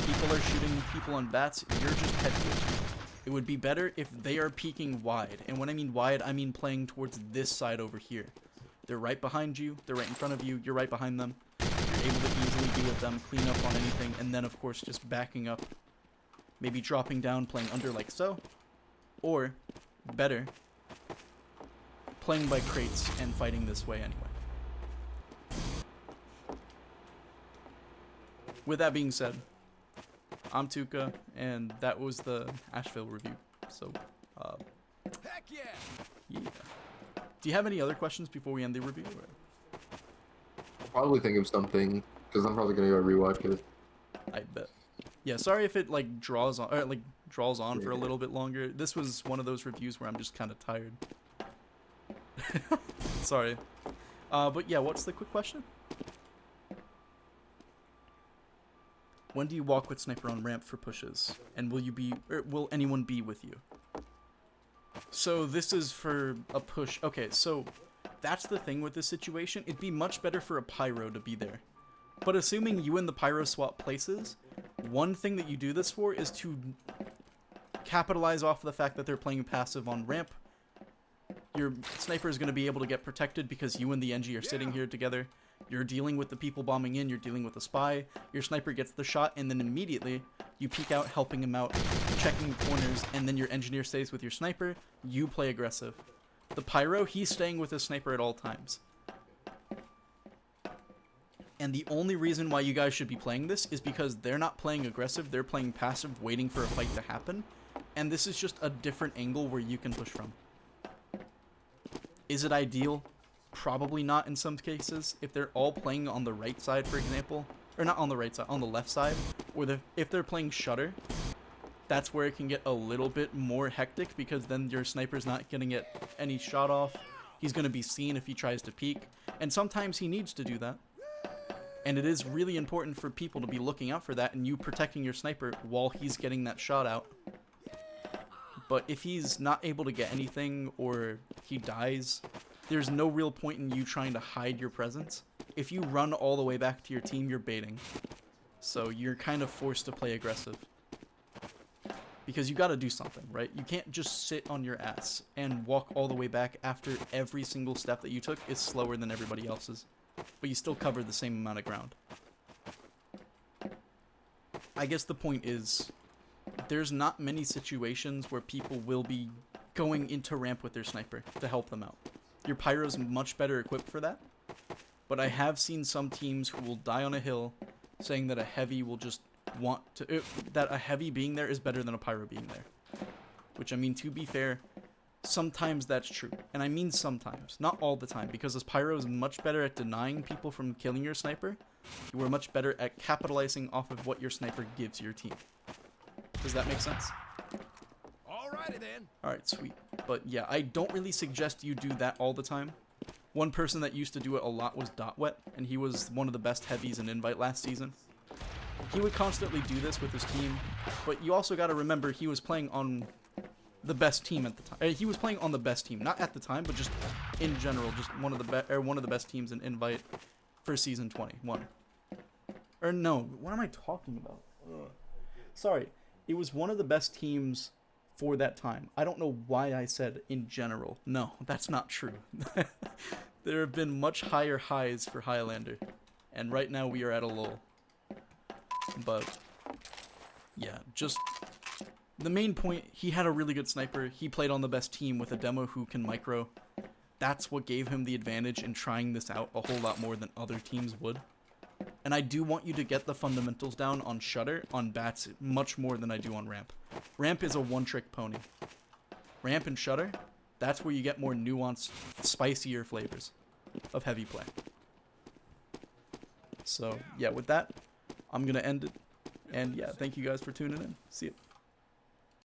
People are shooting people on bats, you're just head twitching. It would be better if they are peeking wide, and when I mean wide, I mean playing towards this side over here. They're right behind you, they're right in front of you, you're right behind them. You're able to easily be with them, clean up on anything, and then of course just backing up. Maybe dropping down, playing under like so. Or, better, playing by crates and fighting this way anyway. With that being said, I'm touc, and that was the Ashville review. So, Heck yeah! yeah. Do you have any other questions before we end the review? Or? I'll probably think of something, because I'm probably gonna go rewatch it. I bet. Yeah, sorry if it like draws on for a little bit longer. This was one of those reviews where I'm just kind of tired. Sorry. But yeah, what's the quick question? When do you walk with sniper on ramp for pushes? And will anyone be with you? So this is for a push. Okay, so that's the thing with this situation. It'd be much better for a pyro to be there. But assuming you and the pyro swap places, one thing that you do this for is to capitalize off the fact that they're playing passive on ramp. Your sniper is going to be able to get protected because you and the NG are sitting here together. You're dealing with the people bombing in, you're dealing with the spy. Your sniper gets the shot, and then immediately you peek out, helping him out, checking the corners, and then your engineer stays with your sniper. You play aggressive. The pyro, he's staying with his sniper at all times. And the only reason why you guys should be playing this is because they're not playing aggressive, they're playing passive, waiting for a fight to happen. And this is just a different angle where you can push from. Is it ideal? Probably not in some cases. If they're all playing on the right side, for example, or not on the right side, on the left side, or if they're playing shutter, that's where it can get a little bit more hectic, because then your sniper's not going to get any shot off. He's going to be seen if he tries to peek, and sometimes he needs to do that. And it is really important for people to be looking out for that, and you protecting your sniper while he's getting that shot out. But if he's not able to get anything, or he dies, there's no real point in you trying to hide your presence. If you run all the way back to your team, you're baiting. So you're kind of forced to play aggressive. Because you gotta do something, right? You can't just sit on your ass and walk all the way back after every single step that you took is slower than everybody else's. But you still cover the same amount of ground. I guess the point is, there's not many situations where people will be going into ramp with their sniper to help them out. Your pyro's much better equipped for that. But I have seen some teams who will die on a hill saying that a heavy will just want to... that a heavy being there is better than a pyro being there. Which, I mean, to be fair, sometimes that's true. And I mean sometimes, not all the time, because this pyro is much better at denying people from killing your sniper. You are much better at capitalizing off of what your sniper gives your team. Does that make sense? Alrighty then. Alright, sweet. But yeah, I don't really suggest you do that all the time. One person that used to do it a lot was Dotwet, and he was one of the best heavies in Invite last season. He would constantly do this with his team, but you also gotta remember he was playing on the best team at the time. He was playing on the best team, not at the time, but just in general, just one of the best teams in Invite for season 21. Or no, what am I talking about? Ugh. Sorry, it was one of the best teams for that time. I don't know why I said in general. No, that's not true. There have been much higher highs for Highlander, and right now we are at a lull. But yeah, just the main point, he had a really good sniper. He played on the best team with a demo who can micro. That's what gave him the advantage in trying this out a whole lot more than other teams would. And I do want you to get the fundamentals down on Shutter, on Bats, much more than I do on Ramp. Ramp is a one-trick pony. Ramp and Shutter, that's where you get more nuanced, spicier flavors of heavy play. So, yeah, with that, I'm going to end it. And yeah, thank you guys for tuning in. See you.